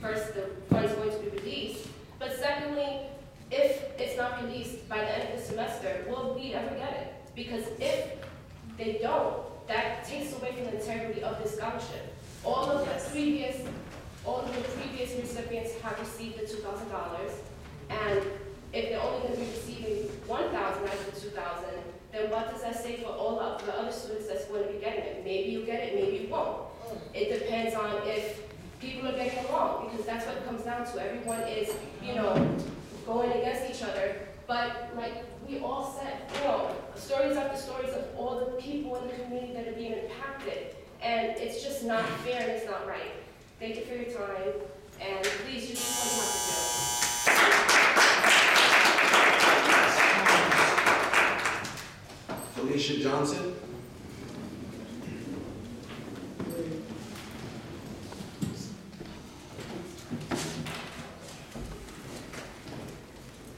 first the funds going to be released? But secondly, if it's not released by the end of the semester, will we ever get it? Because if they don't, that takes away from the integrity of this scholarship. All of the previous recipients have received the $2,000, and if they're only going to be receiving $1,000 out of the $2,000, then what does that say for all of the other students that's going to be getting it? Maybe you get it, maybe you won't. It depends on if people are getting along, because that's what it comes down to. Everyone is, you know, going against each other. But like we all said, you know, stories after stories of all the people in the community that are being impacted. And it's just not fair and it's not right. Thank you for your time. And please just do what you have to do. Felicia Johnson.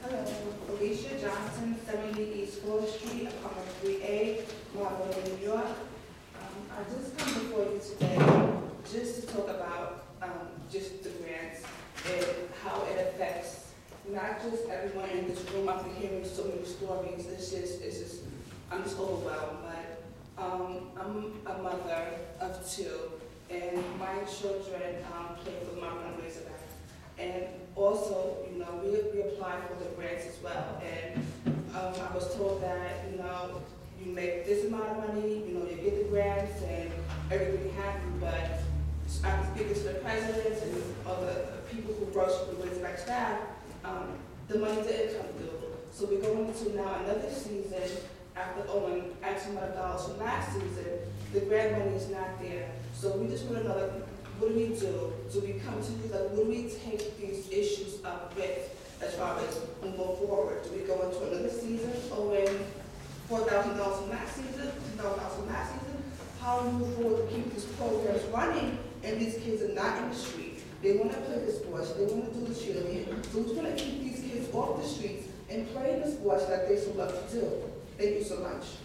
Hello, Felicia Johnson, 70 East 4th Street, apartment 3A, Marlboro, New York. I just come before you today just to talk about just the grants and how it affects not just everyone in this room. I've been hearing so many stories. I'm just overwhelmed. But I'm a mother of 2, and my children play for my Razorback. And also, you know, we apply for the grants as well. And I was told that, you know, you make this amount of money, you know, you get the grants and everybody happy, but I'm speaking to the presidents and other people who work for the Razorback staff, the money didn't come through. So we're going into now another season after owing X amount of dollars from last season, the grant money is not there. So we just want to know, like, what do we do? Do we come to you, like, what do we take these issues up with as far as moving forward? Do we go into another season owing $4,000 from last season, $2,000 from last season? How do we move forward to keep these programs running and these kids are not in the street? They want to play the sports, they want to do the cheerleading. So who's going to keep these kids off the streets and play the sports that they so love to do? Thank you so much.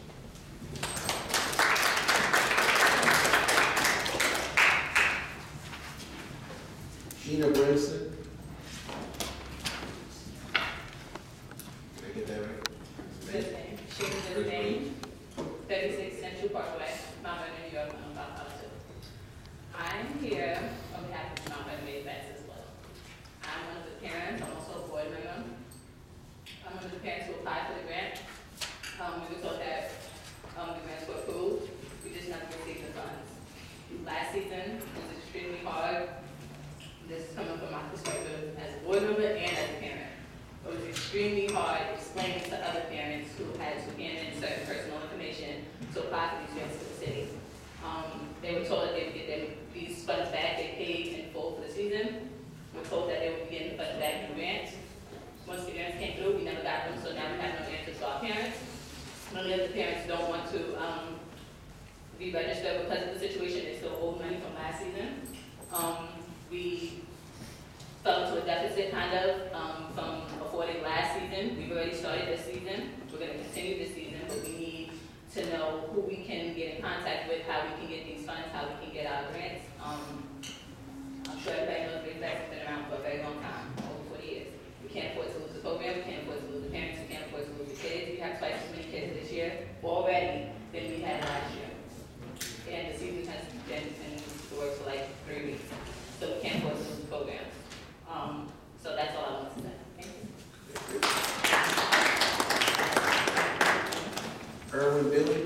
Gina Brimson. Did I get that right? Brisbane, Sugar Brisbane, 36 Central Parkway, Mount Vernon, New York, 11552. I'm here on behalf of Mount Vernon Razorbacks as well. I'm one of the parents, I'm also a board member. I'm one of the parents who applied for the grant. We were told that the grants were approved, we just never received the funds. Last season was extremely hard. This is coming from my perspective as a board member and as a parent. It was extremely hard explaining to other parents who had to hand in certain personal information to apply for these grants to the city. They were told that they would get these funds back. They paid in full for the season. We were told that they would be getting the funds back in the grants. Once the grants came through, we never got them, so now we have no answers to our parents. Many of the parents don't want to be registered because of the situation. They still owe money from last season. We fell into a deficit kind of from affording last season. We've already started this season. We're going to continue this season, but we need to know who we can get in contact with, how we can get these funds, how we can get our grants. I'm sure everybody knows Razorbacks has been around for a very long time, over 40 years. We can't afford to lose the program, we can't afford to lose the parents, we can't afford to lose the kids. We have twice as many kids this year already than we had last year. And the season has been in the works for like 3 weeks. So we can't afford to lose the programs. So that's all I want to say. Thank you. Erwin Billy.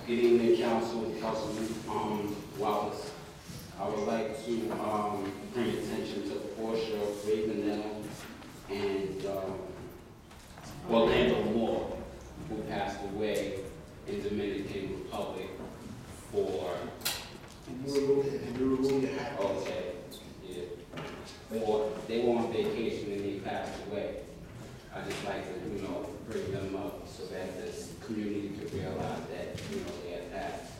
Good evening, Councilman Wallace. I would like to bring attention to Portia Ravenel and Orlando Moore, who passed away in Dominican Republic for. Okay, yeah. Or they were on vacation and they passed away. I just like to, bring them up so that this community could realize that, they had passed.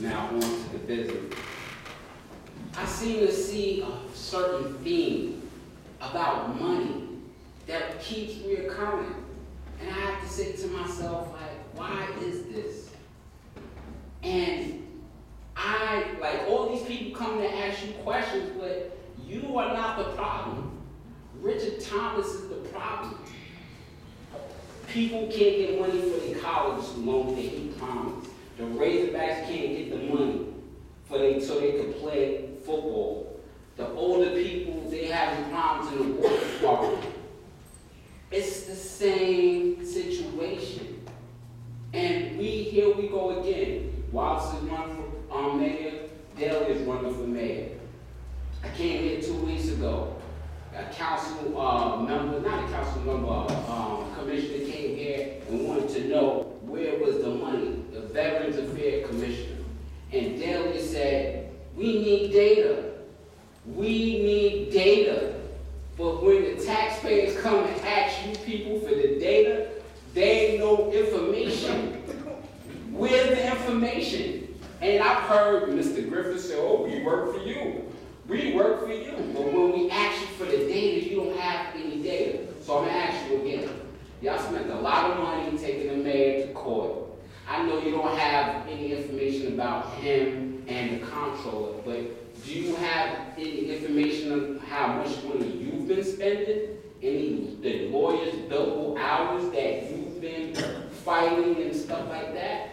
Now on to the business. I seem to see a certain theme about money that keeps reoccurring. And I have to say to myself, like, why is this? And all these people come to ask you questions, but you are not the problem. Richard Thomas is the problem. People can't get money for their college loans that he promised. The Razorbacks can't get the money so they could play football. The older people, they having problems in the water department. It's the same situation. And here we go again. Wallace is running for mayor, Daley is running for mayor. I came here 2 weeks ago. A council member, not a council member, come and ask you people for the data, there ain't no information. Where's the information? And I've heard Mr. Griffith say, oh, we work for you. We work for you. But when we ask you for the data, you don't have any data. So I'm going to ask you again. Y'all spent a lot of money taking the mayor to court. I know you don't have any information about him and the comptroller, but do you have any information on how much money you've been spending? Any the lawyers' billable hours that you've been fighting and stuff like that?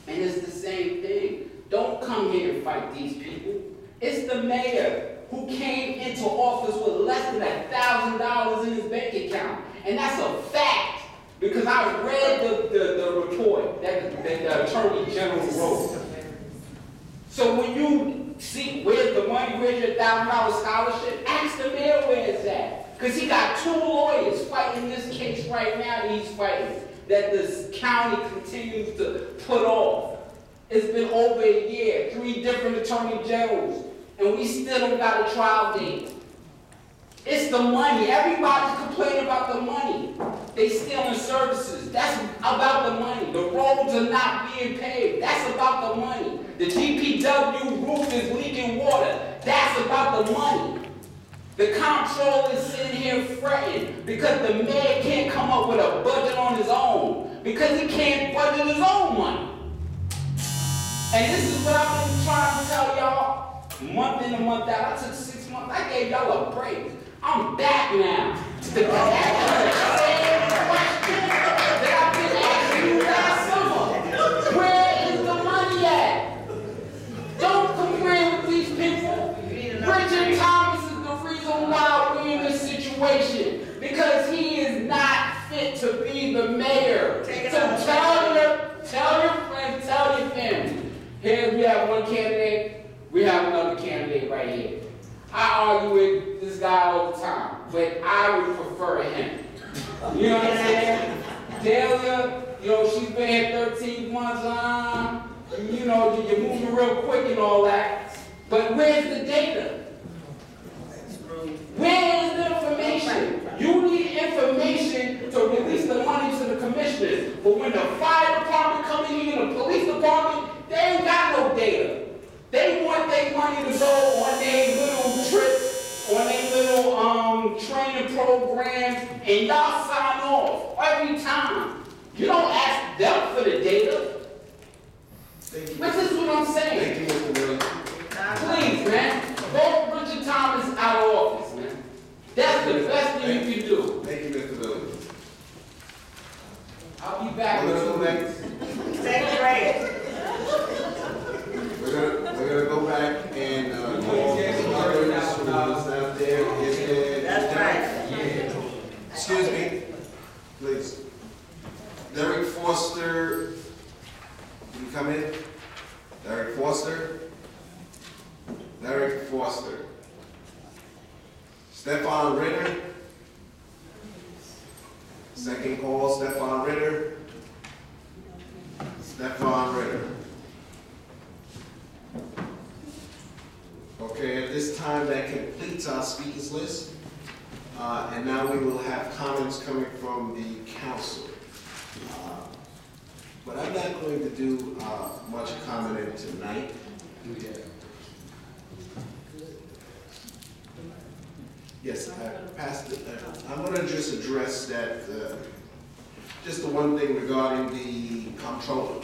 And it's the same thing. Don't come here and fight these people. It's the mayor who came into office with less than $1,000 in his bank account. And that's a fact, because I read the report that the Attorney General wrote. So when you see where's the money, where's your $1,000 scholarship, ask the mayor where it's at. Because he got 2 lawyers fighting this case right now that he's fighting, that this county continues to put off. It's been over a year, 3 different attorney generals, and we still don't got a trial date. It's the money. Everybody's complaining about the money. They stealing services. That's about the money. The roads are not being paved. That's about the money. The DPW roof is leaking water. That's about the money. The comptroller is sitting here fretting because the mayor can't come up with a budget on his own because he can't budget his own money. And this is what I've been trying to tell y'all month in and month out. I took 6 months. I gave y'all a break. I'm back now to answer the same question that I've been asking you last summer. Where is the money at? Don't complain with these people. Richard Thomas is the reason why we're in this situation, because he is not fit to be the mayor. So tell your friends, tell your family. Here we have one candidate, we have another candidate right here. I argue with this guy all the time, but I would prefer him. You know what I'm saying? Delia, she's been here 13 months, you're moving real quick and all that, but where's the data? Where is the information? You need information to release the money to the commissioners, but when the fire department come in here and the police department, they ain't got no data. They want their money to go on their little trips, on their little training programs, and y'all sign off every time. You don't ask them for the data. But this is what I'm saying. Thank you, Mr. Miller. Please, man, vote Richard Thomas out of office, man. That's the best thing you can do. Thank you, Mr. Miller. I'll be back. We're gonna go back. Second grade. We're gonna go back and call the others who was out there. That's right. Excuse me, please. Derek Foster, can you come in? Derek Foster. Derek Foster. Stefan Ritter. Second call, Stefan Ritter. Stefan Ritter. Okay, at this time that completes our speakers list. And now we will have comments coming from the council. But I'm not going to do much commenting tonight. Yes, I'm going to just address that, just the one thing regarding the comptroller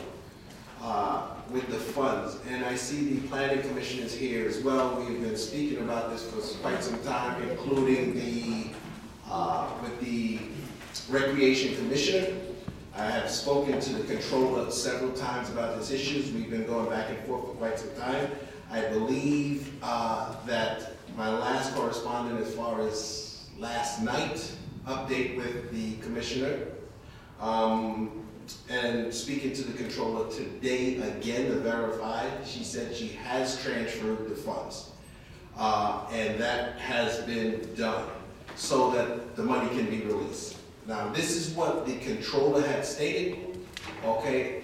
with the funds. And I see the planning commission is here as well. We've been speaking about this for quite some time, including with the recreation commissioner. I have spoken to the controller several times about these issues. We've been going back and forth for quite some time. I believe that my last correspondence as far as last night, update with the commissioner, and speaking to the controller today again to verify, she said she has transferred the funds. And that has been done so that the money can be released. Now, this is what the controller had stated, okay?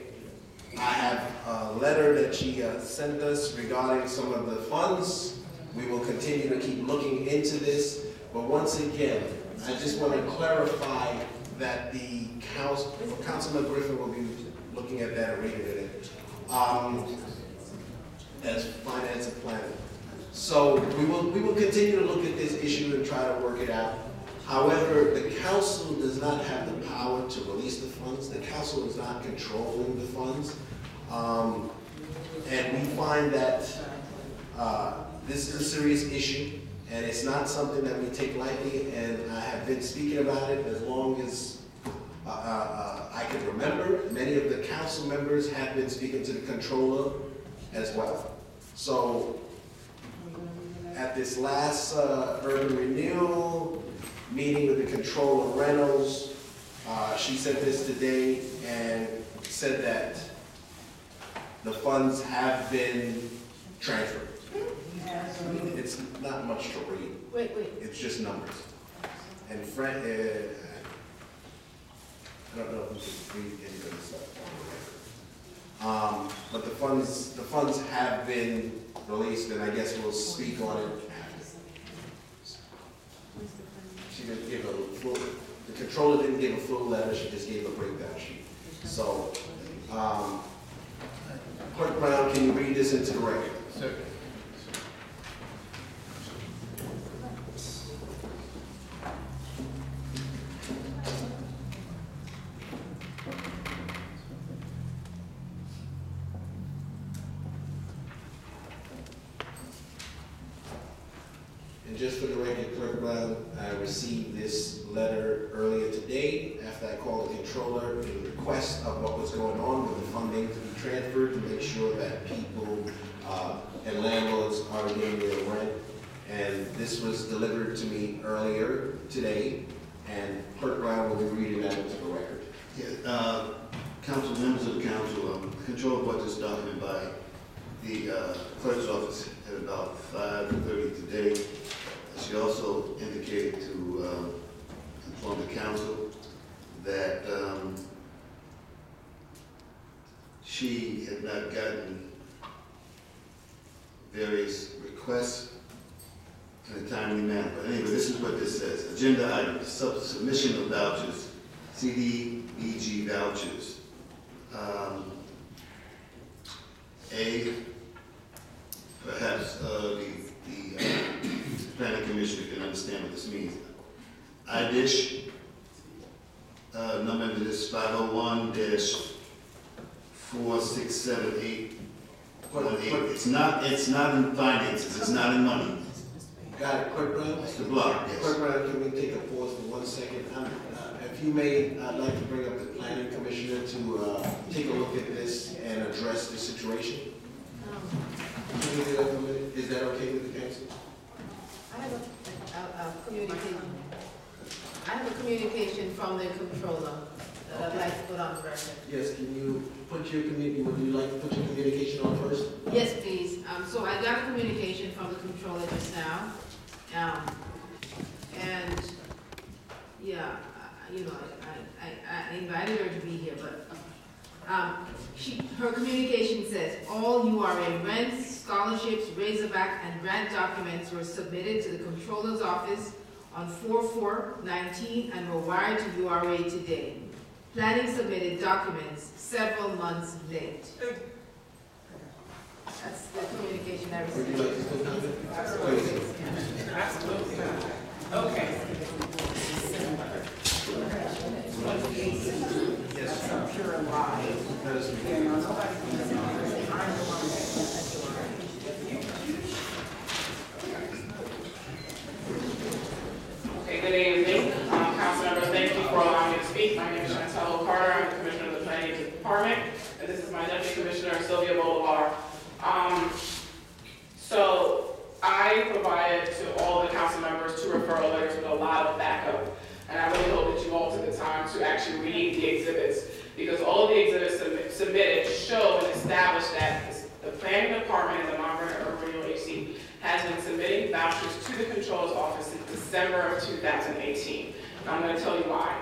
I have a letter that she sent us regarding some of the funds. We will continue to keep looking into this, but once again, I just want to clarify that the Councilman Griffin will be looking at that and reading it as finance and planning. So we will continue to look at this issue and try to work it out. However, the council does not have the power to release the funds. The council is not controlling the funds. And we find that this is a serious issue, and it's not something that we take lightly, and I have been speaking about it as long as I can remember. Many of the council members have been speaking to the controller as well. So at this last urban renewal meeting with the controller Reynolds, she said this today and said that the funds have been transferred. It's not much to read. Wait. It's just numbers. And I don't know if we can read any of this stuff. But the funds have been released, and I guess we'll speak on it after. She didn't give a full, the controller didn't give a full letter, she just gave a breakdown sheet. So, Clerk Brown, can you read this into the record? Sir. And just for the record, Clerk Brown, I received this letter earlier today after I called the controller in request of what was going on with the funding to be transferred to make sure that people and landlords are getting their rent. And this was delivered to me earlier today, and Clerk Brown will be reading that into the record. Yeah, council, members of the council, controller brought this document by the clerk's office at about 5:30 today. She also indicated to inform the council that she had not gotten various requests in a timely manner. But anyway, this is what this says. Agenda items, submission of vouchers, CDBG vouchers. Perhaps the planning commissioner can understand what this means. IDISH, number is 501-467818. It's not in finances, it's not in money. Got it, Clerk Brown? It's the block, yes. Clerk Brown, can we take a pause for 1 second? If you may, I'd like to bring up the planning commissioner to take a look at this and address the situation. Can we do that for a minute? Is that okay with the council? I have a communication from the controller that I'd like to put on the record. Yes, can you put your would you like to put your communication on first? Yes, please. So I got a communication from the controller just now. And yeah, you know, I invited her to be here, but her communication says, all URA rents, scholarships, Razorback, and grant documents were submitted to the controller's office on 4/4/19 and were wired to URA today. Planning submitted documents several months late. That's the communication I received. Would you like to still comment? Absolutely. Absolutely. Okay. Yes. I'm sure I'm right. Okay, good evening. Council members, thank you for allowing me to speak. My name is Chantel Carter. I'm the Commissioner of the Planning Department, and this is my Deputy Commissioner, Sylvia Bolivar. So I provided to all the council members 2 referral letters with a lot of backup, and I really hope that you all took the time to actually read the exhibits, because all of the exhibits submitted show and establish that the Planning Department and the Mount Vernon Urban Renewal Agency has been submitting vouchers to the Controller's Office since December of 2018. And I'm going to tell you why.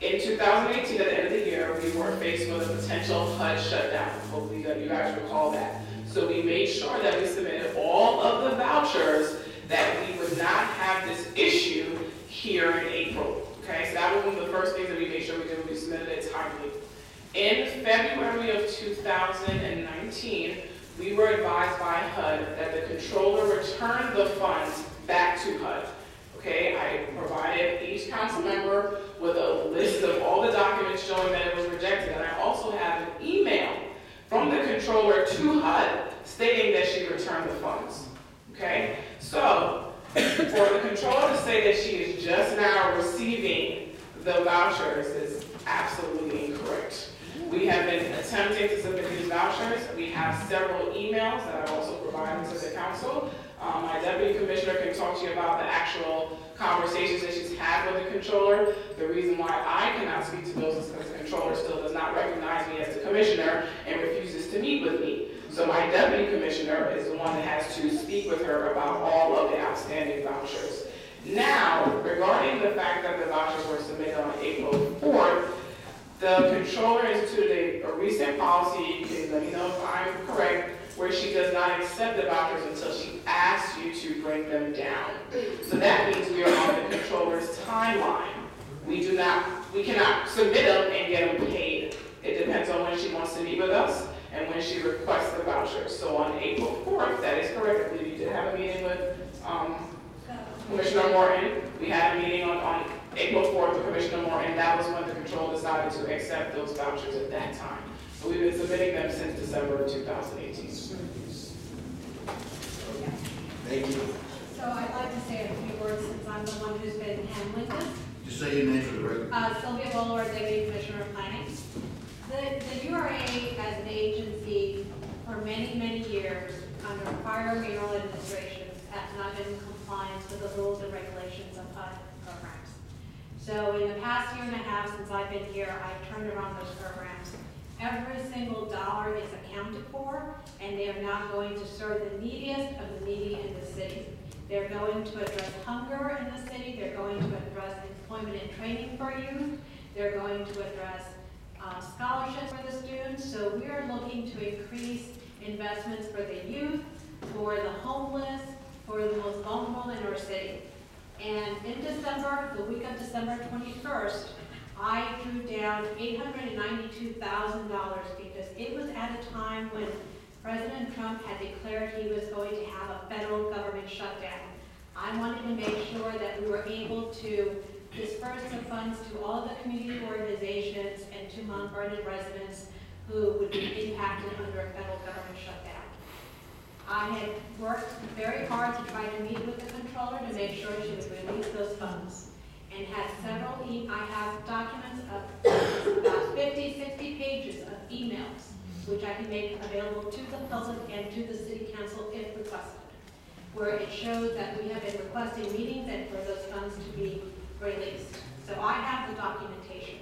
In 2018, at the end of the year, we were faced with a potential HUD shutdown. Hopefully you guys recall that. So we made sure that we submitted all of the vouchers that we would not have this issue here in April. Okay, so that was one of the first things that we made sure we did. We submitted it timely. In February of 2019, we were advised by HUD that the controller returned the funds back to HUD. Okay, I provided each council member with a list of all the documents showing that it was rejected, and I also have an email from the controller to HUD stating that she returned the funds. Okay, so for the controller to say that she is just now receiving the vouchers is absolutely incorrect. We have been attempting to submit these vouchers. We have several emails that I've also provided to the council. My deputy commissioner can talk to you about the actual conversations that she's had with the controller. The reason why I cannot speak to those is because the controller still does not recognize me as the commissioner and refuses to meet with me. So my deputy commissioner is the one that has to speak with her about all of the outstanding vouchers. Now, regarding the fact that the vouchers were submitted on April 4th, the controller instituted a recent policy, you can let me know if I'm correct, where she does not accept the vouchers until she asks you to bring them down. So that means we are on the controller's timeline. We cannot submit them and get them paid. It depends on when she wants to meet with us and when she requests the vouchers. So on April 4th, that is correct. I believe you did have a meeting with Commissioner Morton. We had a meeting on April 4th with Commissioner Morton. That was when the controller decided to accept those vouchers at that time. So we've been submitting them since December of 2018. Thank you. So I'd like to say a few words since I'm the one who's been handling this. Just say your name for the record. Sylvia Bowler, Deputy Commissioner of Planning. The URA as an agency for many, many years under prior mayoral administrations has not been in compliance with the rules and regulations of HUD programs. So in the past year and a half since I've been here, I've turned around those programs. Every single dollar is accounted for, and they are now going to serve the neediest of the needy in the city. They're going to address hunger in the city. They're going to address employment and training for youth. They're going to address scholarships for the students. So we are looking to increase investments for the youth, for the homeless, for the most vulnerable in our city. And in December, the week of December 21st, I drew down $892,000 because it was at a time when President Trump had declared he was going to have a federal government shutdown. I wanted to make sure that we were able to disperse the funds to all of the community organizations and to Mount Vernon residents who would be impacted under a federal government shutdown. I had worked very hard to try to meet with the controller to make sure she would release those funds, and had several, I have documents of about 50, 60 pages of emails, which I can make available to the public and to the city council if requested, where it shows that we have been requesting meetings and for those funds to be released. So I have the documentation.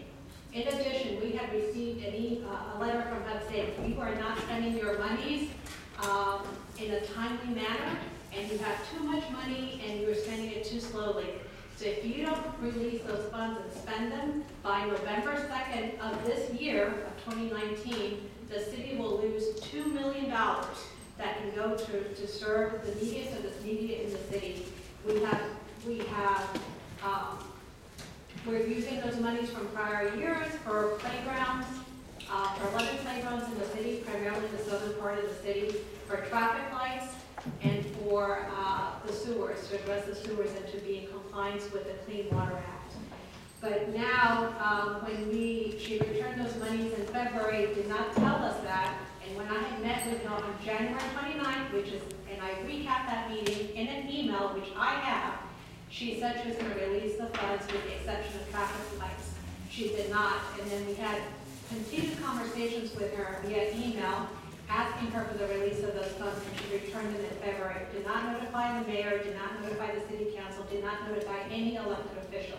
In addition, we have received a letter from HUD saying you are not spending your monies in a timely manner, and you have too much money and you're spending it too slowly. So if you don't release those funds and spend them by November 2nd of this year, of 2019, the city will lose $2 million that can go to serve the neediest of the needy in the city. We're using those monies from prior years for playgrounds, for 11 playgrounds in the city, primarily in the southern part of the city, for traffic lights, and for the sewers, to address the sewers and to be in compliance with the Clean Water Act. But now, when she returned those monies in February, did not tell us that, and when I had met with her on January 29th, and I recapped that meeting in an email, which I have, she said she was going to release the funds with the exception of traffic lights. She did not, and then we had continued conversations with her via email, asking her for the release of those funds, and she returned them in February. Did not notify the mayor, did not notify the city council, did not notify any elected official.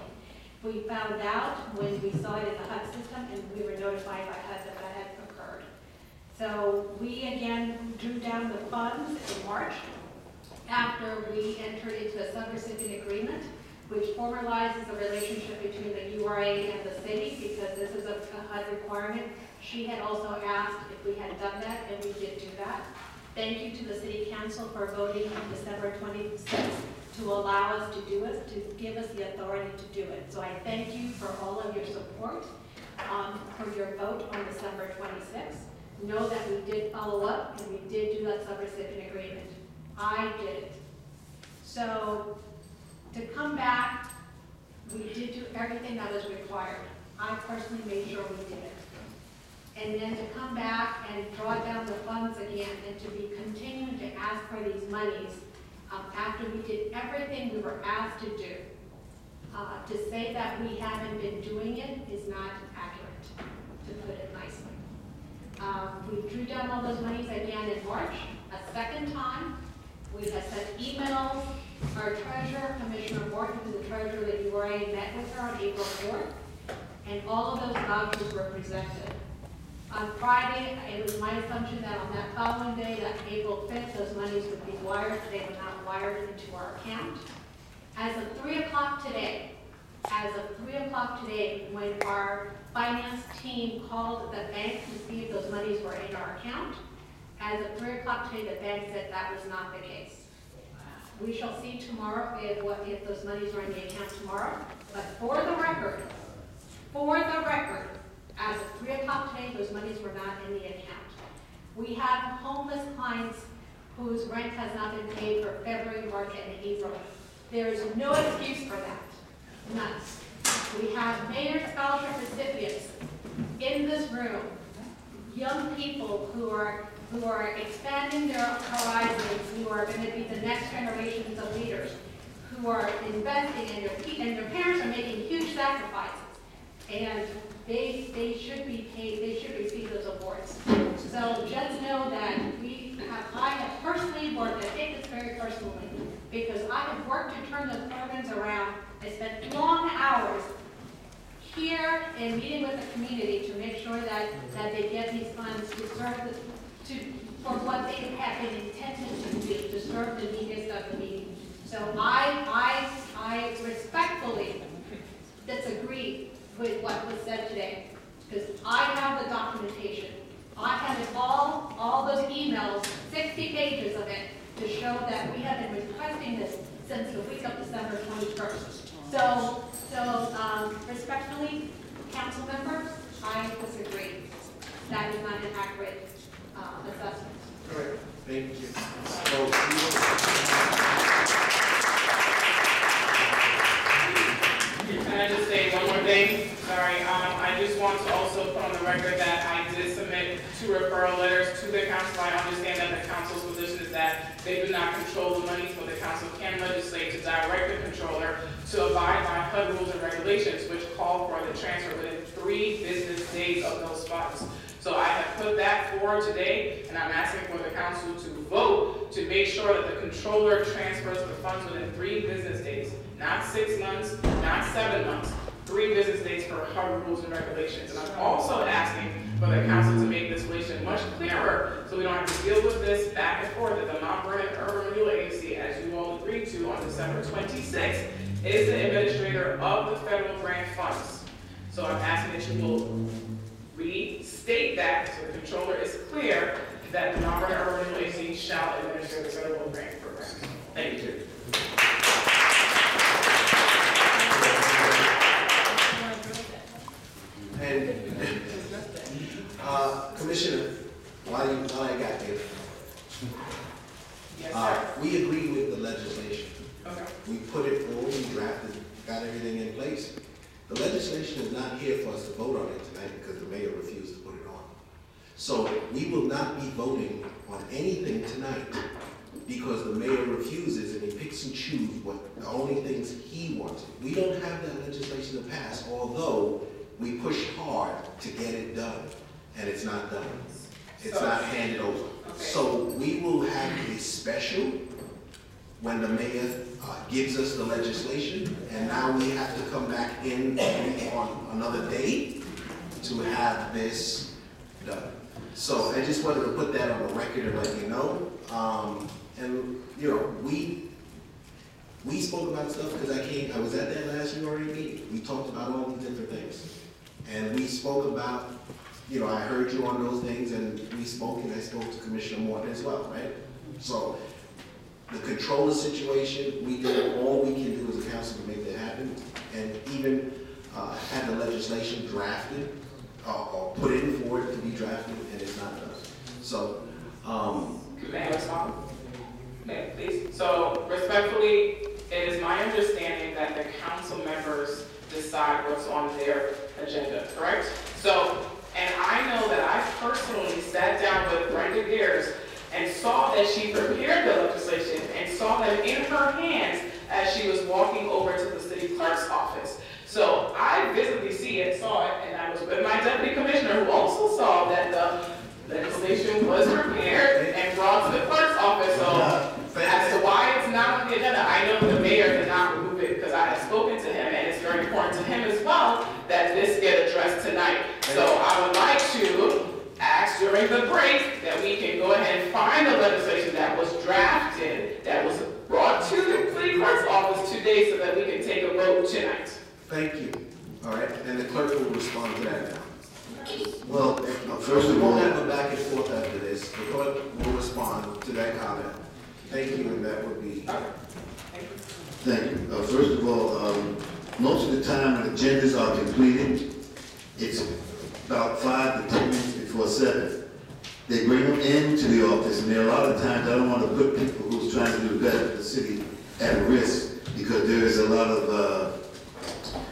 We found out when we saw it in the HUD system, and we were notified by HUD that that had occurred. So we again drew down the funds in March after we entered into a subrecipient agreement, which formalizes the relationship between the URA and the city, because this is a HUD requirement. She had also asked if we had done that, and we did do that. Thank you to the City Council for voting on December 26th to allow us to do it, to give us the authority to do it. So I thank you for all of your support, for your vote on December 26th. Know that we did follow up and we did do that subrecipient agreement. I did it. So to come back, we did do everything that was required. I personally made sure we did it. And then to come back and draw down the funds again and to be continuing to ask for these monies after we did everything we were asked to do. To say that we haven't been doing it is not accurate, to put it nicely. We drew down all those monies again in March, a second time. We have sent emails. Our treasurer, Commissioner Morton, who's the treasurer that you already met with her on April 4th, and all of those vouchers were presented. On Friday, it was my assumption that on that following day, that April 5th, those monies would be wired. They were not wired into our account. As of 3 o'clock today, when our finance team called the bank to see if those monies were in our account, as of 3 o'clock today, the bank said that was not the case. We shall see tomorrow if those monies are in the account tomorrow. But for the record, as of 3 o'clock today, those monies were not in the account. We have homeless clients whose rent has not been paid for February, March, and April. There is no excuse for that. None. We have mayor scholarship recipients in this room, young people who are expanding their horizons, who are going to be the next generations of leaders, who are investing, and their parents are making huge sacrifices, and they should be paid. They should receive those awards. So just know that I have personally worked. I take this very personally because I have worked to turn the programs around. I spent long hours here and meeting with the community to make sure that they get these funds to serve for what they have been intended to do, to serve the neediest of the needy. So I respectfully disagree with what was said today, because I have the documentation. I have it all those emails, 60 pages of it, to show that we have been requesting this since the week of December 21st. So respectfully, council members, I disagree. That is not an accurate assessment. All right, thank you. Can I just say one more thing? Sorry, I just want to also put on the record that I did submit 2 referral letters to the council. I understand that the council's position is that they do not control the monies, but the council can legislate to direct the controller to abide by HUD rules and regulations, which call for the transfer within 3 business days of those funds. So I have put that forward today, and I'm asking for the council to vote to make sure that the controller transfers the funds within 3 business days, not 6 months, not 7 months, 3 business days per HUD rules and regulations. And I'm also asking for the council to make this relation much clearer so we don't have to deal with this back and forth that the Mount Vernon Urban Renewal Agency, as you all agreed to on December 26th, is the administrator of the federal grant funds. So I'm asking that you will restate that so the controller is clear that the Mount Vernon Urban Renewal Agency shall administer the federal grant program. Thank you. And Commissioner, while I got there, Yes, sir. we agreed with the legislation. Okay. We put it forward, we drafted, got everything in place. The legislation is not here for us to vote on it tonight because the mayor refused to put it on. So we will not be voting on anything tonight because the mayor refuses and he picks and chooses what the only things he wants. We don't have that legislation to pass, although we pushed hard to get it done, and it's not done. It's not handed over. Okay. So we will have a special when the mayor gives us the legislation, and now we have to come back in on another day to have this done. So I just wanted to put that on the record and let you know. And you know, we spoke about stuff because I was at that last URA meeting. We talked about all these different things. And we spoke about, you know, I heard you on those things and we spoke and I spoke to Commissioner Morton as well, right? So the controller situation, we did all we can do as a council to make that happen, and even had the legislation drafted or put in for it to be drafted, and it's not done. So, May I respond? May I, please? So, respectfully, it is my understanding that the council members decide what's on their agenda, correct? So, and I know that I personally sat down with Brenda Gears and saw that she prepared the legislation and saw them in her hands as she was walking over to the city clerk's office. So I visibly saw it, and I was with my deputy commissioner who also saw that the legislation was prepared and brought to the clerk's office. So as to why it's not on the agenda, I know the mayor did not remove it because I have spoken to him, and it's very important to him as well that this get addressed tonight. So I would like to ask during the break that we can go ahead and find the legislation that was drafted, that was brought to the city clerk's office today so that we can take a vote tonight. thank you. All right, and the clerk will respond to that now. Well, first We of all, won't have a back and forth after this. The clerk will respond to that comment. Thank you, and that would be. thank you. First of all, most of the time when agendas are completed, it's about 5 to 10 minutes before 7. They bring them into the office, and there are a lot of times I don't want to put people who's trying to do better for the city at risk, because there is a lot of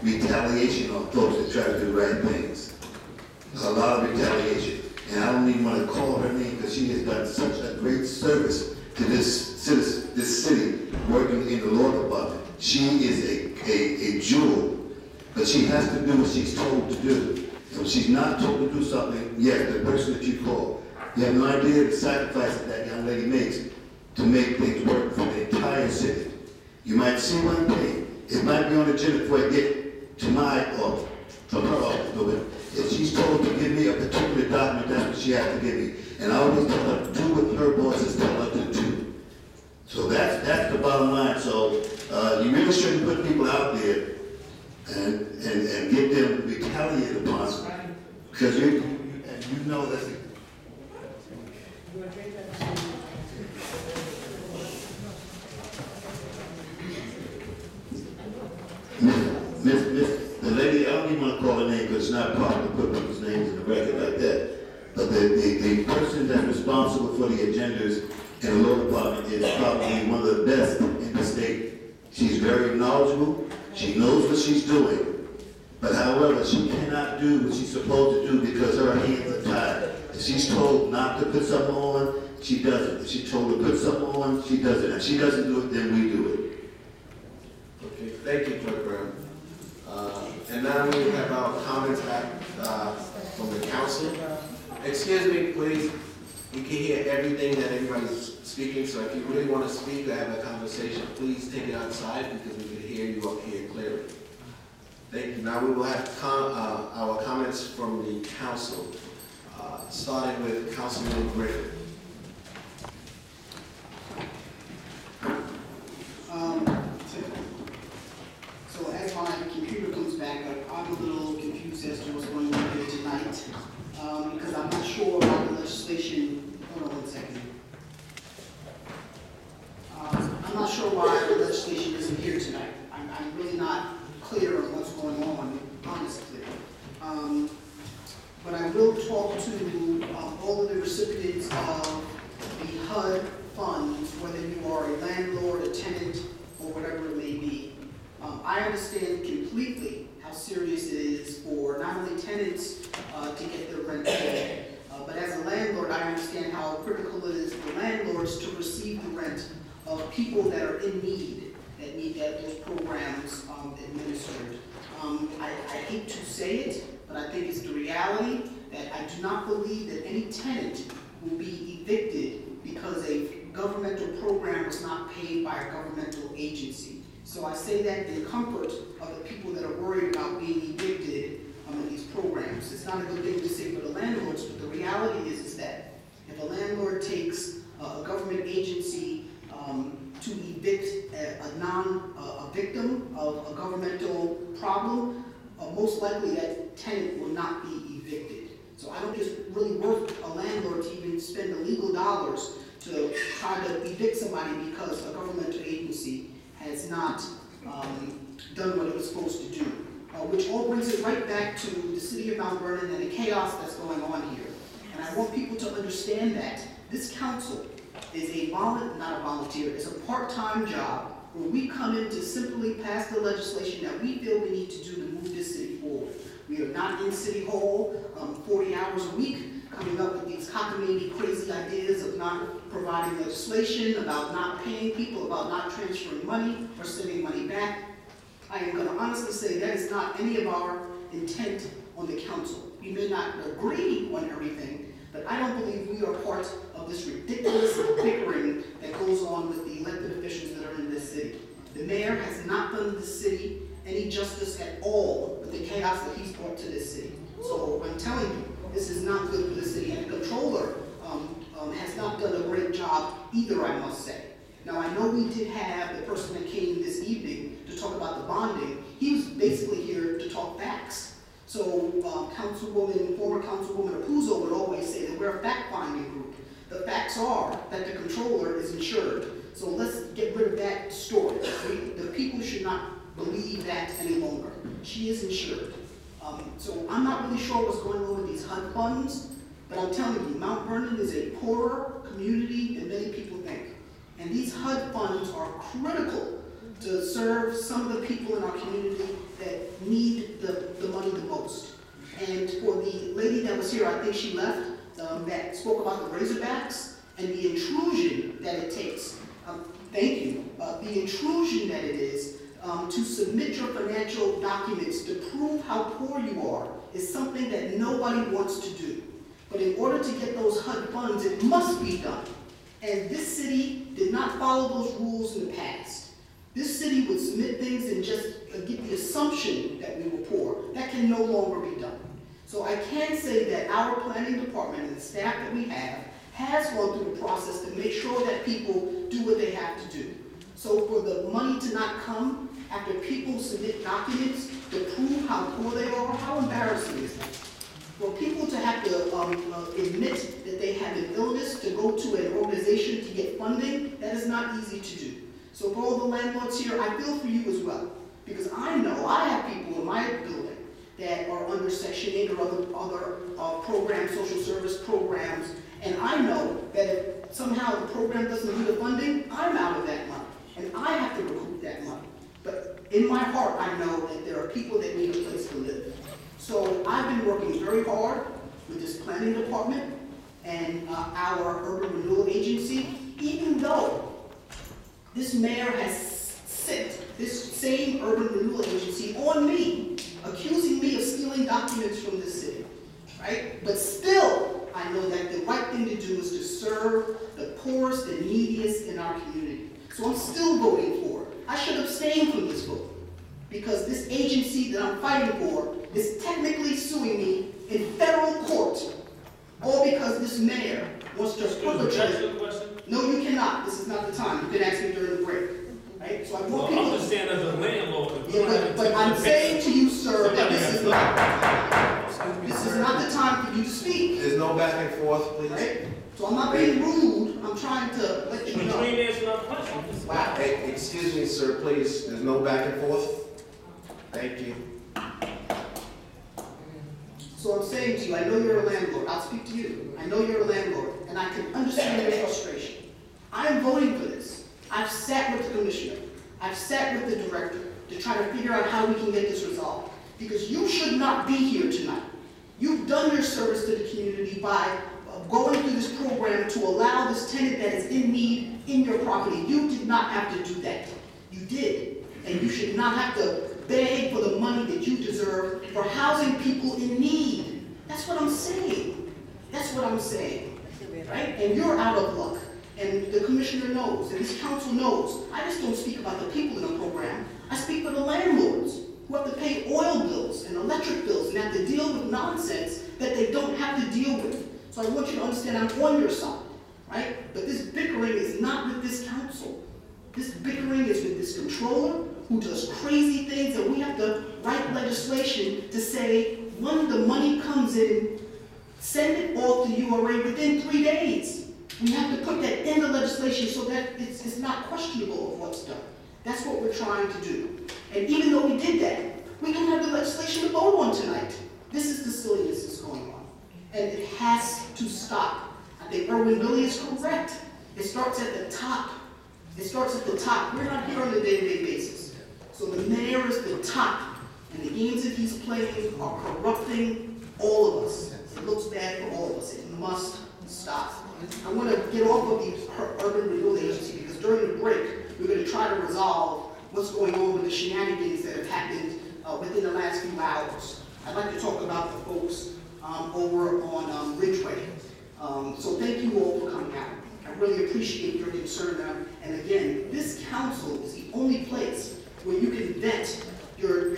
retaliation on folks that try to do the right things. There's a lot of retaliation, and I don't even want to call her name because she has done such a great service to this city, working in the law department. She is a jewel, but she has to do what she's told to do. So she's not told to do something, yet the person that you call, you have no idea the sacrifice that young lady makes to make things work for the entire city. You might see one thing, it might be on the agenda before I get to my office, from her office, but if she's told to give me a particular document, that's what she has to give me. And I always tell her to do what her bosses tell her to do. So that's the bottom line. So you really shouldn't put people out there and get them retaliated upon, because you know that's it. The lady, I don't even want to call her name because it's not proper to put people's names in the record like that. But the person that's responsible for the agendas in the law department is probably one of the best in the state. She's very knowledgeable. She knows what she's doing. But however, she cannot do what she's supposed to do because her hands are tied. If she's told not to put something on, she does it. If she's told to put something on, she does it. If she doesn't do it, then we do it. Okay, thank you, Clerk Brown. And now we have our comments back from the council. Excuse me, please. We can hear everything that everybody's speaking, so if you really want to speak or have a conversation, please take it outside because we can hear you up here clearly. Thank you. Now we will have our comments from the council, starting with Councilman Griffin. So as my computer comes back up, I'm a little confused as to what's going on here tonight, because I'm not sure about the legislation. Hold on one second. I'm not sure why the legislation isn't here tonight. I'm really not clear on what's going on, honestly. But I will talk to all of the recipients of the HUD funds, whether you are a landlord, a tenant, or whatever it may be. I understand completely how serious it is for not only tenants to get their rent paid, but as a landlord, I understand how critical it is for landlords to receive the rent of people that are in need, that need those programs administered. I hate to say it, but I think it's the reality that I do not believe that any tenant will be evicted because a governmental program was not paid by a governmental agency. So I say that in comfort of the people that are worried about being evicted in these programs. It's not a good thing to say for the landlords, but the reality is that if a landlord takes a government agency to evict a victim of a governmental problem, most likely that tenant will not be evicted. So I don't think it's really worth a landlord to even spend the legal dollars to try to evict somebody because a governmental agency has not done what it was supposed to do. Which all brings it right back to the city of Mount Vernon and the chaos that's going on here. And I want people to understand that this council is not a volunteer, it's a part-time job where we come in to simply pass the legislation that we feel we need to do to move this city forward. We are not in City Hall 40 hours a week, coming up with these cockamamie crazy ideas of not providing legislation, about not paying people, about not transferring money or sending money back. I am going to honestly say that is not any of our intent on the council. We may not agree on everything, but I don't believe we are part of this ridiculous bickering that goes on with the elected officials that are in this city. The mayor has not done this city any justice at all with the chaos that he's brought to this city. So I'm telling you, this is not good for the city, and the controller has not done a great job either, I must say. Now, I know we did have the person that came this evening to talk about the bonding. He was basically here to talk facts. So former Councilwoman Apuzzo would always say that we're a fact-finding group. The facts are that the controller is insured. So let's get rid of that story. The people should not believe that any longer. She is insured. So I'm not really sure what's going on with these HUD funds, but I'm telling you, Mount Vernon is a poorer community than many people think. And these HUD funds are critical to serve some of the people in our community that need the money the most. And for the lady that was here, I think she left, that spoke about the Razorbacks and the intrusion that it takes. Thank you. The intrusion that it is to submit your financial documents to prove how poor you are is something that nobody wants to do. But in order to get those HUD funds, it must be done. And this city did not follow those rules in the past. This city would submit things and just get the assumption that we were poor. That can no longer be done. So I can say that our planning department and the staff that we have has gone through the process to make sure that people do what they have to do. So for the money to not come after people submit documents to prove how poor they are, how embarrassing is that? For people to have to admit that they have an illness to go to an organization to get funding, that is not easy to do. So for all the landlords here, I feel for you as well. Because I know I have people in my building that are under Section 8 or other programs, social service programs, and I know that if somehow the program doesn't do the funding, I'm out of that money, and I have to recoup that money. But in my heart, I know that there are people that need a place to live. So I've been working very hard with this planning department and our urban renewal agency, even though this mayor has sent this same urban renewal agency on me, accusing me of stealing documents from the city, right? But still, I know that the right thing to do is to serve the poorest and neediest in our community. So I'm still voting for it. I should abstain from this vote because this agency that I'm fighting for is technically suing me in federal court, all because this mayor wants to perpetrate. No, you cannot. This is not the time. You can ask me during the break. Right? So I want people. I'm just saying as a landlord. Yeah, but I'm saying to you, sir, that this is not the time for you to speak. There's no back and forth, please. Right? So I'm not being rude. I'm trying to let you know. Wow. Hey, excuse me, sir, please. There's no back and forth. Thank you. So I'm saying to you, I know you're a landlord. I'll speak to you. I know you're a landlord, and I can understand your frustration. I am voting for this. I've sat with the commissioner. I've sat with the director to try to figure out how we can get this resolved. Because you should not be here tonight. You've done your service to the community by going through this program to allow this tenant that is in need in your property. You did not have to do that. You did. And you should not have to beg for the money that you deserve for housing people in need. That's what I'm saying. That's what I'm saying. Right? And you're out of luck. And the commissioner knows, and this council knows. I just don't speak about the people in the program. I speak for the landlords who have to pay oil bills and electric bills and have to deal with nonsense that they don't have to deal with. So I want you to understand I'm on your side, right? But this bickering is not with this council. This bickering is with this controller who does crazy things, and we have to write legislation to say when the money comes in, send it off to URA within 3 days. We have to put that in the legislation so that it's not questionable of what's done. That's what we're trying to do. And even though we did that, we don't have the legislation to vote on tonight. This is the silliness that's going on. And it has to stop. I think Erwin Billy is correct. It starts at the top. It starts at the top. We're not here on a day-to-day basis. So the mayor is the top, and the games that he's playing are corrupting all of us. It looks bad for all of us. It must stop. I want to get off of the urban renewal agency because during the break, we're going to try to resolve what's going on with the shenanigans that have happened within the last few hours. I'd like to talk about the folks over on Ridgeway. So thank you all for coming out. I really appreciate your concern. And again, this council is the only place where you can vent your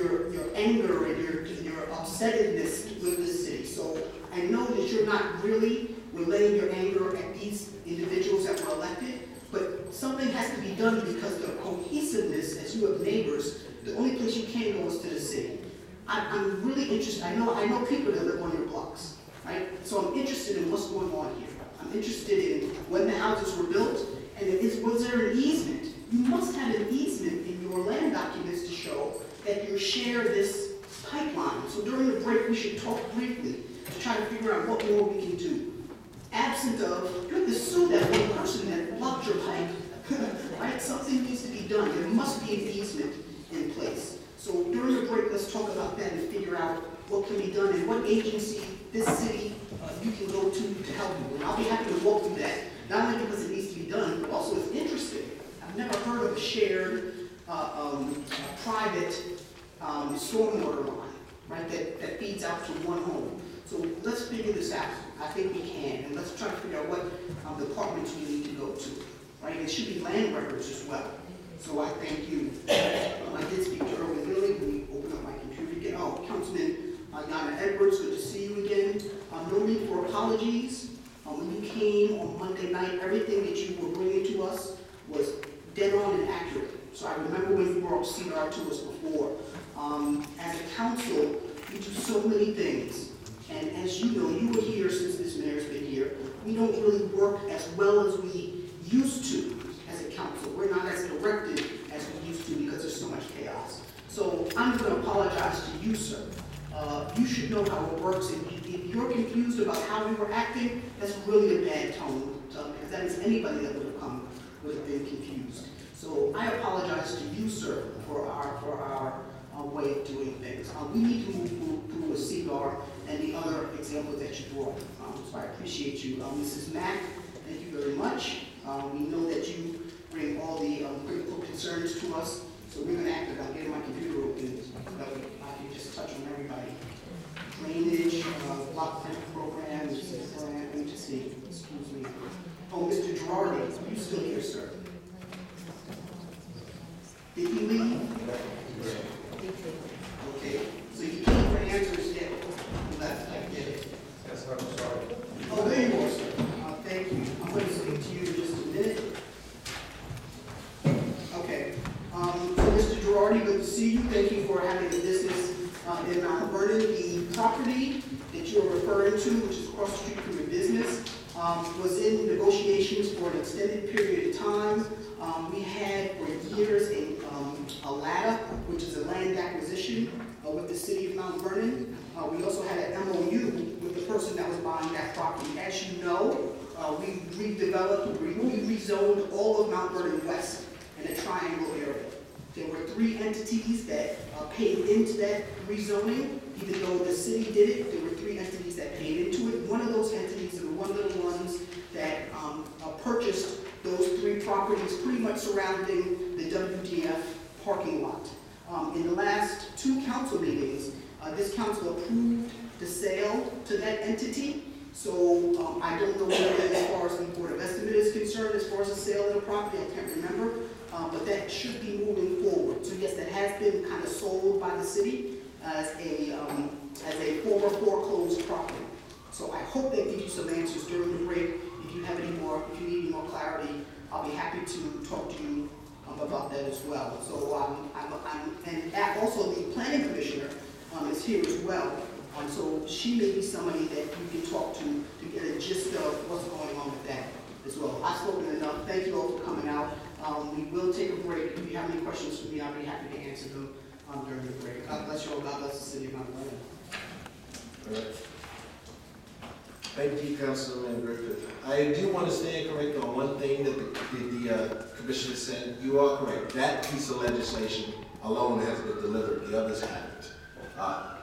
anger and your upsetness with the city. So I know that you're not really relaying your anger at these individuals that were elected, but something has to be done because the cohesiveness, as you have neighbors, the only place you can go is to the city. I'm really interested. I know people that live on your blocks, right? So I'm interested in what's going on here. I'm interested in when the houses were built, and was there an easement? You must have an easement in your land documents to show that you share this pipeline. So during the break, we should talk briefly to try to figure out what more we can do. Absent of, you have to sue that one person that blocked your pipe, right? Something needs to be done. There must be an easement in place. So during the break, let's talk about that and figure out what can be done and what agency, this city, you can go to help you. And I'll be happy to walk through that, not only because it needs to be done, but also it's interesting. I've never heard of a shared private stormwater line, right, that feeds out to one home. So let's figure this out. I think we can, and let's try to figure out what departments we need to go to, right? It should be land records as well. So I thank you. I did speak to Erwin Billy. We opened up my computer again. Oh, Councilman Yana Edwards, good to see you again. No need for apologies. When you came on Monday night, everything that you were bringing to us was dead on and accurate. So I remember when you brought CR to us before. As a council, we do so many things. And as you know, you were here since this mayor's been here. We don't really work as well as we used to as a council. We're not as directed as we used to because there's so much chaos. So I'm going to apologize to you, sir. You should know how it works. If you're confused about how we were acting, that's really a bad tone, because that is anybody that would have been confused. So I apologize to you, sir, for our way of doing things. We need to move through a CR and the other examples that you brought. So I appreciate you. Mrs. Mack, thank you very much. We know that you bring all the critical concerns to us, so we're going to act on getting my computer open so that I can just touch on everybody. Drainage, block grant program, let me just see, excuse me. Oh, Mr. Girardi, are you still here, sir? Did he leave? Okay, so you came for answers yet? Left, I get it. Yes, I'm sorry. Oh, there you are, sir. Thank you. I'm going to speak to you in just a minute. Okay. So Mr. Girardi, good to see you. Thank you for having a business in Mount Vernon. The property that you're referring to, which is across the street from your business, was in negotiations for an extended period of time. We had for years a LATA, which is a land acquisition with the city of Mount Vernon. We also had an MOU with the person that was buying that property. As you know, we redeveloped, we rezoned all of Mount Vernon West in a triangle area. There were 3 entities that paid into that rezoning. Even though the city did it, there were 3 entities that paid into it. One of those entities, there were one of the ones that purchased those 3 properties pretty much surrounding the WDF parking lot. In the last 2 council meetings, this council approved the sale to that entity. So I don't know whether as far as the Board of Estimate is concerned, as far as the sale of the property, I can't remember. But that should be moving forward. So yes, that has been kind of sold by the city as a former foreclosed property. So I hope that gives you some answers during the break. If you have any more, if you need any more clarity, I'll be happy to talk to you about that as well. So and also the planning commissioner is here as well. So she may be somebody that you can talk to get a gist of what's going on with that. as well. I've spoken enough. Thank you all for coming out. We will take a break. If you have any questions for me, I'll be happy to answer them during the break. God bless you all. God bless the city of Mount Vernon. All right. Thank you, Councilman Griffith. I do want to stand correct on one thing that the commissioner said. You are correct. That piece of legislation alone has been delivered. The others haven't.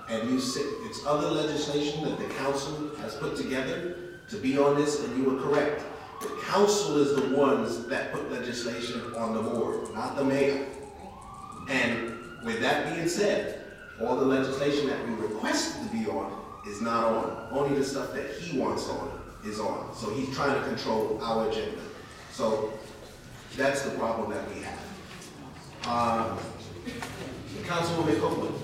And you said it's other legislation that the council has put together to be on this, and you were correct. The council is the ones that put legislation on the board, not the mayor. And with that being said, all the legislation that we requested to be on is not on. Only the stuff that he wants on is on. So he's trying to control our agenda. So that's the problem that we have. Councilwoman Copeland.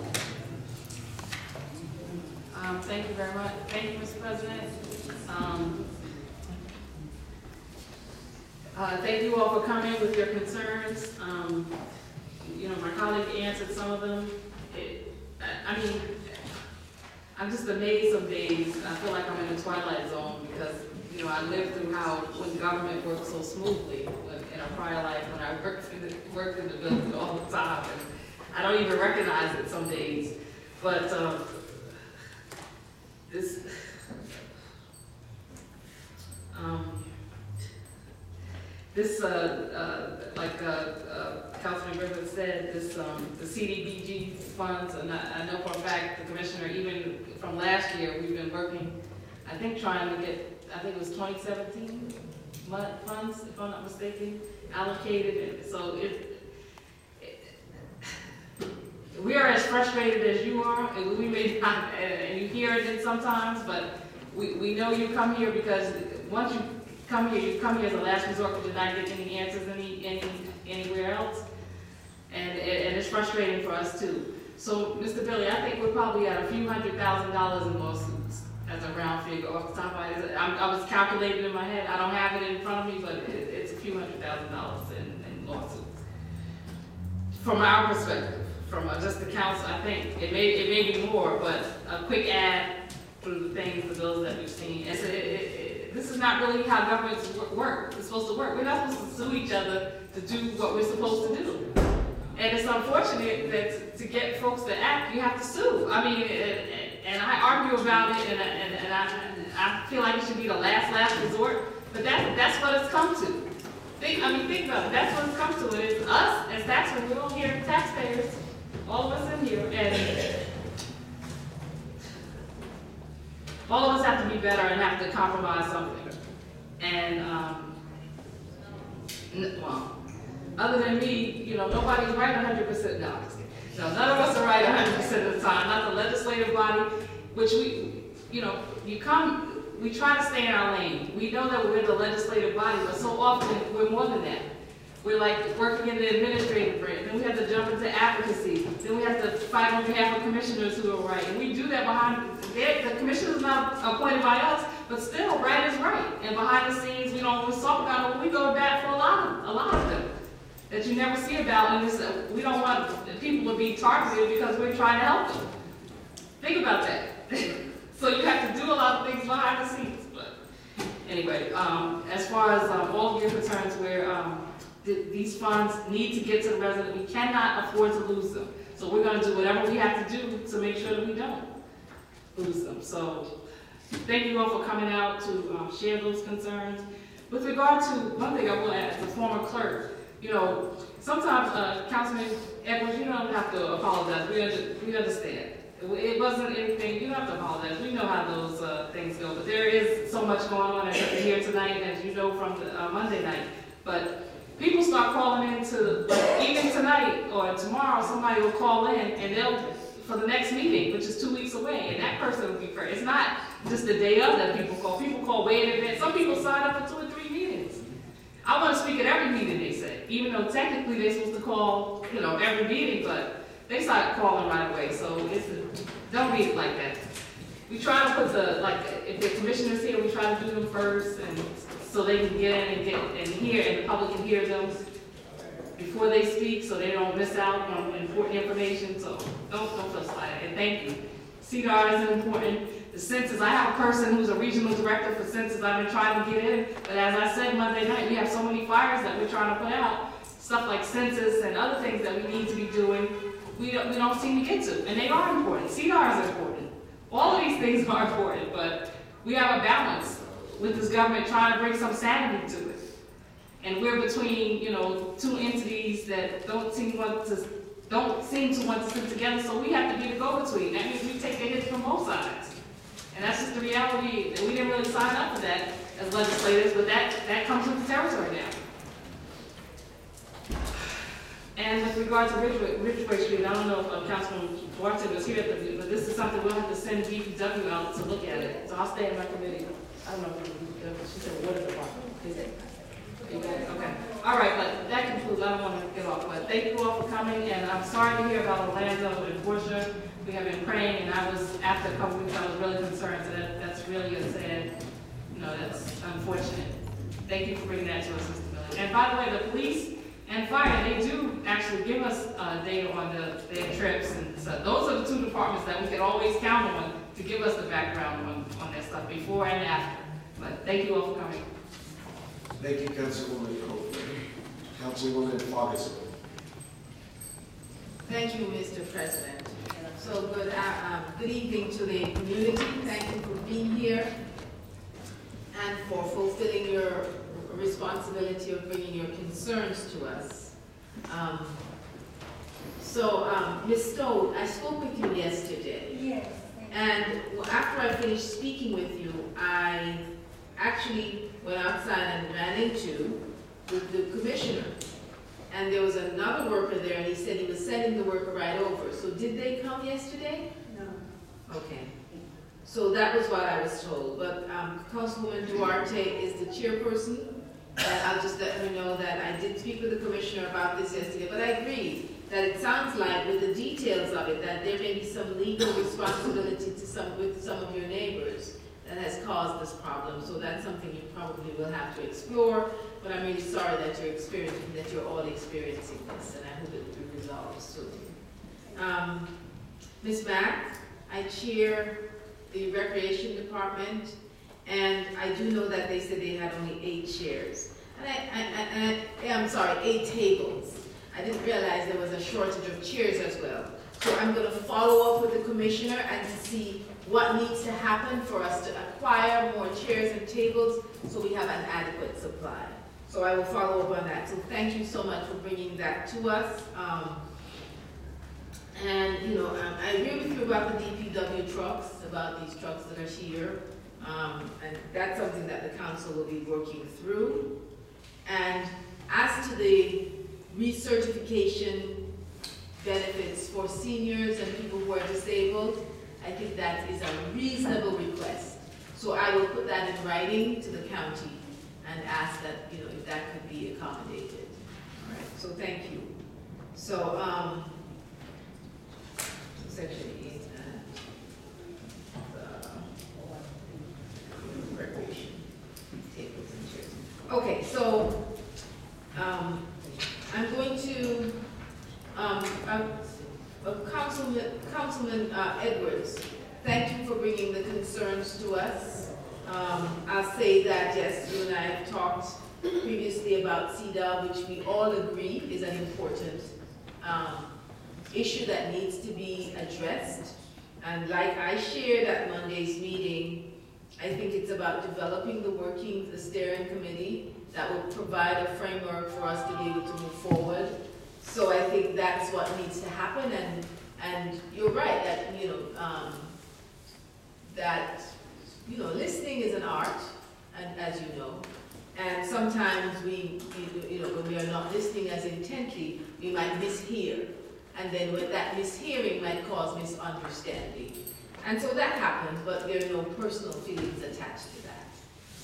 Thank you very much. Thank you, Mr. President. Thank you all for coming with your concerns. You know, my colleague answered some of them. I mean, I'm just amazed some days. I feel like I'm in a twilight zone because, you know, I lived through how when government works so smoothly in a prior life when I worked in the building all the time. And I don't even recognize it some days. But like Councilman Griffith said, the CDBG funds, and I know for a fact the commissioner, even from last year, we've been working, I think trying to get, I think it was 2017 funds, if I'm not mistaken, allocated. So we are as frustrated as you are, and we may not, and you hear it sometimes, but we know you come here because once you come here as a last resort because you're not getting any answers anywhere else, and it's frustrating for us too. So, Mr. Billy, I think we're probably at a few $100,000 in lawsuits as a round figure off the top of my head. I was calculating in my head. I don't have it in front of me, but it's a few $100,000 in lawsuits. From our perspective, from just the council, I think it may be more, but a quick add through the things, the bills that we've seen. This is not really how governments work. It's supposed to work. We're not supposed to sue each other to do what we're supposed to do. And it's unfortunate that to get folks to act, you have to sue. I mean, and I argue about it, and I feel like it should be the last resort. But that's what it's come to. Think about it. That's what it's come to. And it's us as taxpayers. We're all here, taxpayers, all of us in here, and all of us have to be better and have to compromise something. And, well, other than me, you know, nobody's right 100%. No, none of us are right 100% of the time. Not the legislative body, which we try to stay in our lane. We know that we're the legislative body, but so often we're more than that. We're like working in the administrative branch. Then we have to jump into advocacy. Then we have to fight on behalf of commissioners who are right. And we do that the commissioner's not appointed by us, but still, right is right. And behind the scenes, we don't always talk about it. We go back for a lot of them that you never see about. And we don't want people to be targeted because we're trying to help them. Think about that. So you have to do a lot of things behind the scenes. But anyway, as far as all of your concerns, these funds need to get to the resident. We cannot afford to lose them. So we're going to do whatever we have to do to make sure that we don't lose them. So thank you all for coming out to share those concerns. With regard to one thing I will add, as a former clerk, you know, sometimes Councilman Edwards, you don't have to apologize. We understand. It wasn't anything, you don't have to apologize. We know how those things go. But there is so much going on here tonight, as you know from the, Monday night. But people start calling in even tonight or tomorrow, somebody will call in and they'll, for the next meeting, which is 2 weeks away, and that person will be first. It's not just the day of that people call. People call way in advance. Some people sign up for 2 or 3 meetings. I want to speak at every meeting, they say, even though technically they're supposed to call, you know, every meeting, but they start calling right away. So don't read it like that. We try to put if the commissioners here, we try to do them first, and so they can get in and hear, and the public can hear them before they speak, so they don't miss out on important information. So don't feel slighted. And thank you. CDR is important. The the census. I have a person who's a regional director for census I've been trying to get in, but as I said Monday night, we have so many fires that we're trying to put out, stuff like census and other things that we need to be doing, we don't seem to get to, and they are important. CDR is important. All of these things are important, but we have a balance with this government trying to bring some sanity to it. And we're between, you know, two entities that don't seem to want to sit together, so we have to be the go-between. That means we take the hits from both sides. And that's just the reality. We didn't really sign up for that as legislators, but that comes with the territory now. And with regard to Ridgeway Street, I don't know if Councilman Barton was here, but this is something we'll have to send DPW out to look at it. So I'll stay in my committee. I don't know, she said water department. Is it? Okay. All right, but that concludes. I don't want to get off, but thank you all for coming, and I'm sorry to hear about Orlando and Borgia. We have been praying, and after a couple weeks, I was really concerned, so that's really a sad, you know, that's unfortunate. Thank you for bringing that to us, Mr. Miller. And by the way, the police and fire, they do actually give us data on their trips, and so those are the two departments that we can always count on to give us the background on their stuff before and after. But thank you all for coming. Thank you, Councilwoman Copeland. Councilwoman Ferguson. Thank you, Mr. President. So good evening to the community. Thank you for being here and for fulfilling your responsibility of bringing your concerns to us. Ms. Stowe, I spoke with you yesterday. Yes. And after I finished speaking with you, I actually went outside and ran into the commissioner. And there was another worker there, and he said he was sending the worker right over. So did they come yesterday? No. Okay. So that was what I was told. But Councilwoman Duarte is the chairperson, and I'll just let her know that I did speak with the commissioner about this yesterday. But I agree that it sounds like, with the details of it, that there may be some legal responsibility with some of your neighbors that has caused this problem. So that's something you probably will have to explore. But I'm really sorry that you're all experiencing this, and I hope it will be resolved soon. Ms. Mack, I chair the Recreation Department, and I do know that they said they had only 8 chairs. And I'm sorry, 8 tables. I didn't realize there was a shortage of chairs as well. So I'm going to follow up with the commissioner and to see what needs to happen for us to acquire more chairs and tables so we have an adequate supply. So I will follow up on that. So thank you so much for bringing that to us. I agree with you about the DPW trucks, about these trucks that are here. And that's something that the council will be working through. And as to the recertification benefits for seniors and people who are disabled, I think that is a reasonable request. So I will put that in writing to the county and ask that, if that could be accommodated. All right, so thank you. So, section 8, recreation, tables and chairs. Okay, so, I'm going to, Councilman Edwards, thank you for bringing the concerns to us. I'll say that, yes, you and I have talked previously about CEDA, which we all agree is an important issue that needs to be addressed. And like I shared at Monday's meeting, I think it's about developing the steering committee that will provide a framework for us to be able to move forward. So I think that's what needs to happen, and you're right that listening is an art, and as you know, and sometimes when we are not listening as intently, we might mishear, and then with that mishearing might cause misunderstanding, and so that happens. But there are no personal feelings attached to that.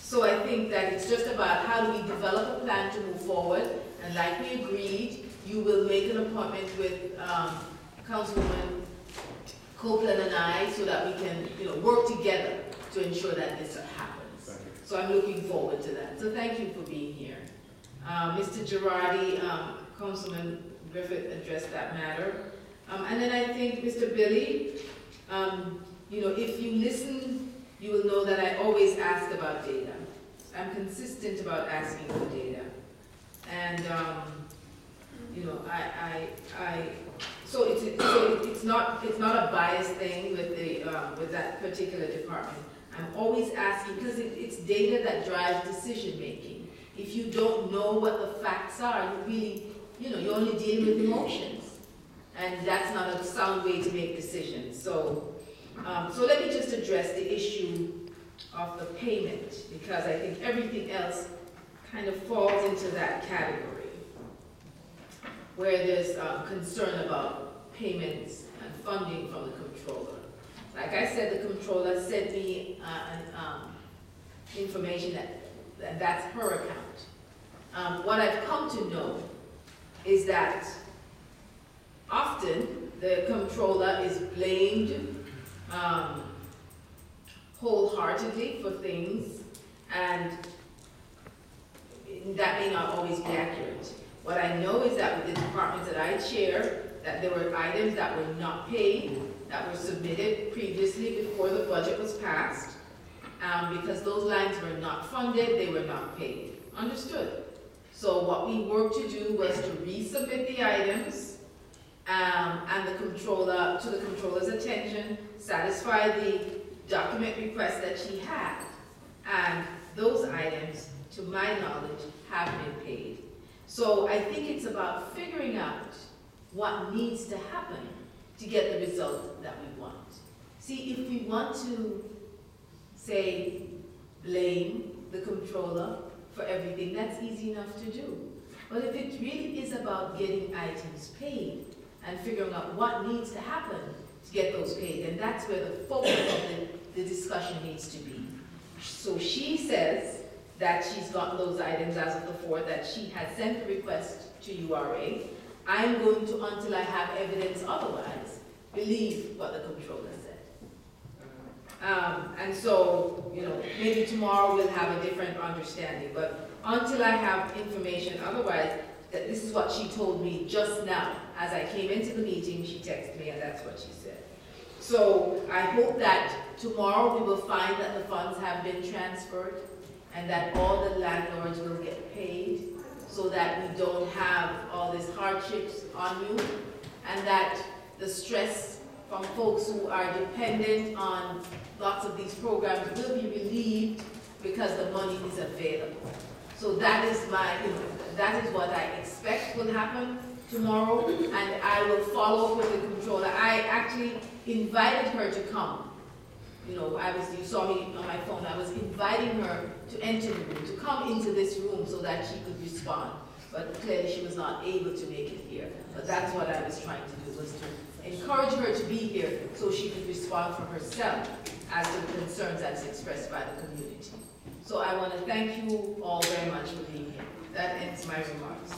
So I think that it's just about how do we develop a plan to move forward, and like we agreed, you will make an appointment with Councilwoman Copeland and I so that we can work together to ensure that this happens. So I'm looking forward to that. So thank you for being here. Mr. Girardi, Councilman Griffith addressed that matter. And then I think, Mr. Billy, if you listen know that I always ask about data. I'm consistent about asking for data. And, you know, so it's not a biased thing with with that particular department. I'm always asking, because it's data that drives decision making. If you don't know what the facts are, you really, you know, you're only dealing with emotions. And that's not a sound way to make decisions. So, so let me just address the issue of the payment, because I think everything else kind of falls into that category, where there's concern about payments and funding from the controller. Like I said, the controller sent me information that that's her account. What I've come to know is that often the controller is blamed wholeheartedly for things, and that may not always be accurate. What I know is that with the departments that I chair, that there were items that were not paid, that were submitted previously before the budget was passed, because those lines were not funded, they were not paid. Understood? So what we worked to do was to resubmit the items, and the controller, to the controller's attention, satisfy the document request that she had. And those items, to my knowledge, have been paid. So I think it's about figuring out what needs to happen to get the result that we want. See, if we want to, say, blame the controller for everything, that's easy enough to do. But if it really is about getting items paid and figuring out what needs to happen to get those paid, then that's where the focus of the discussion needs to be. So she says that she's gotten those items as of the 4th, that she has sent a request to URA. I'm going to, until I have evidence otherwise, believe what the controller said. And so, you know, maybe tomorrow we'll have a different understanding, but until I have information otherwise, that this is what she told me just now. As I came into the meeting, she texted me, and that's what she said. So I hope that tomorrow we will find that the funds have been transferred and that all the landlords will get paid, so that we don't have all these hardships on you, and that the stress from folks who are dependent on lots of these programs will be relieved because the money is available. So that is that is what I expect will happen tomorrow, and I will follow up with the controller. I actually invited her to come. You know, you saw me on my phone, I was inviting her to enter the room, to come into this room so that she could respond. But clearly she was not able to make it here. But that's what I was trying to do, was to encourage her to be here so she could respond for herself as to the concerns that's expressed by the community. So I want to thank you all very much for being here. That ends my remarks.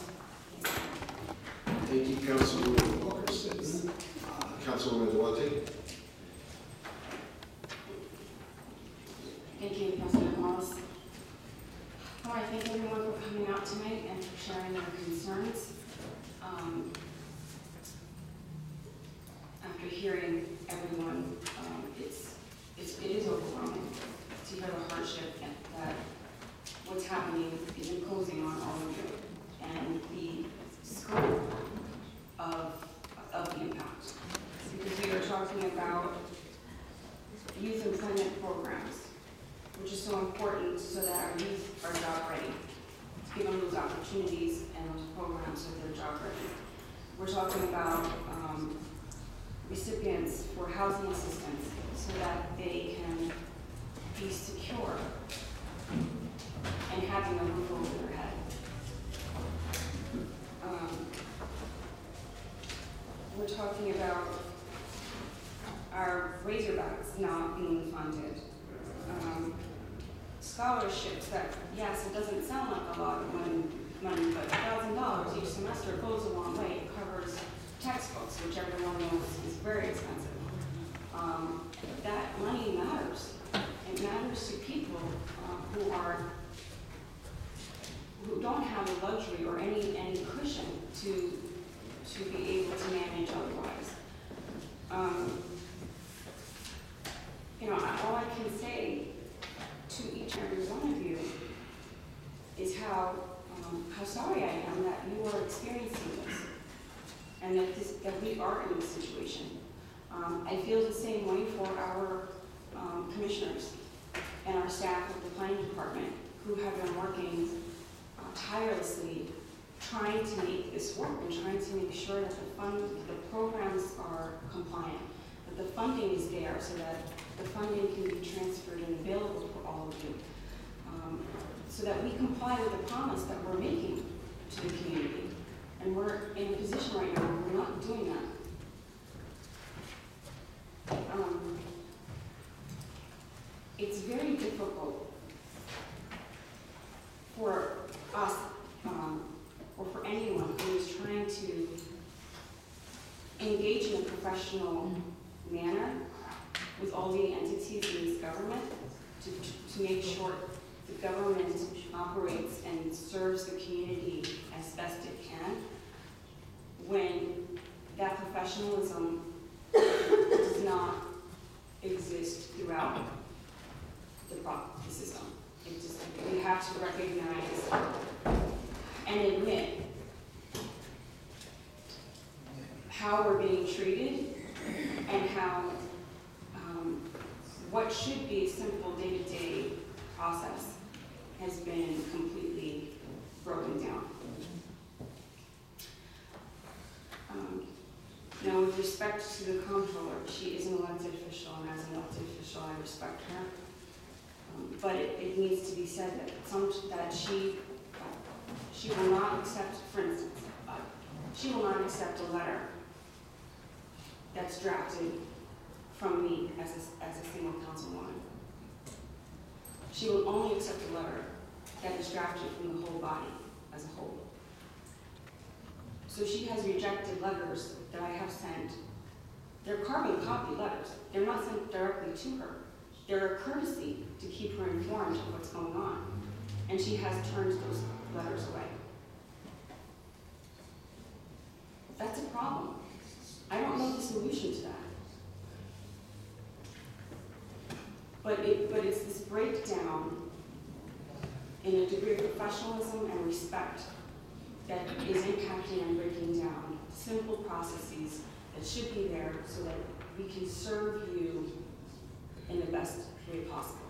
Thank you, Councilwoman Wilkerson. Councilwoman Duarte. Thank you, President Wallace. All right, thank everyone for coming out tonight and for sharing their concerns. After hearing everyone, it is overwhelming to hear the hardship that what's happening is imposing on all of you, and the scope of the impact. Because we are talking about youth employment programs, which is so important so that our youth are job ready, to give them those opportunities and those programs so they're job ready. We're talking about recipients for housing assistance so that they can be secure and having a roof over their head. We're talking about our Razorbacks not being funded. Scholarships that, yes, it doesn't sound like a lot of money, but $1,000 each semester goes a long way. It covers textbooks, which everyone knows is very expensive. That money matters. It matters to people who don't have the luxury or any cushion to be able to manage otherwise. You know, all I can say we are in this situation. I feel the same way for our commissioners and our staff of the planning department who have been working tirelessly trying to make this work and trying to make sure that the programs are compliant, that the funding is there so that the funding can be transferred and available for all of you, so that we comply with the promise that we're making to the community. And we're in a position right now where we're not doing that. It's very difficult for us, or for anyone who is trying to engage in a professional manner with all the entities in this government to make sure the government operates and serves the community as best it can, when that professionalism does not exist throughout the system. We have to recognize and admit how we're being treated and how what should be a simple day-to-day process has been completely broken down. Now, with respect to the comptroller, she is an elected official, and as an elected official, I respect her. But it needs to be said that she will not accept, for instance, she will not accept a letter that's drafted from me as a single councilwoman. She will only accept a letter that is drafted from the whole body as a whole. So she has rejected letters that I have sent. They're carbon copy letters. They're not sent directly to her. They're a courtesy to keep her informed of what's going on. And she has turned those letters away. That's a problem. I don't know the solution to that. But it's this breakdown in a degree of professionalism and respect that is impacting and breaking down simple processes that should be there so that we can serve you in the best way possible.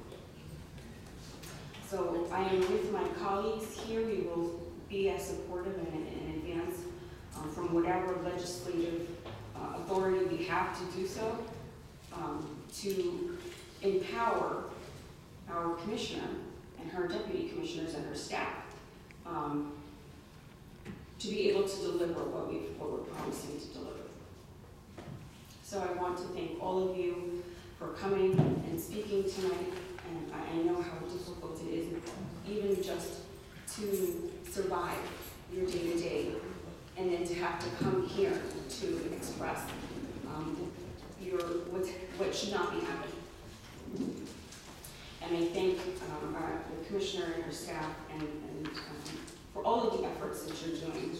So I am with my colleagues here. We will be as supportive in advance from whatever legislative authority we have to do so, to empower our commissioner and her deputy commissioners and her staff to be able to deliver what we're promising to deliver. So I want to thank all of you for coming and speaking tonight, and I know how difficult it is even just to survive your day-to-day, and then to have to come here to express what should not be happening. And I thank the commissioner and her staff and for all of the efforts that you're doing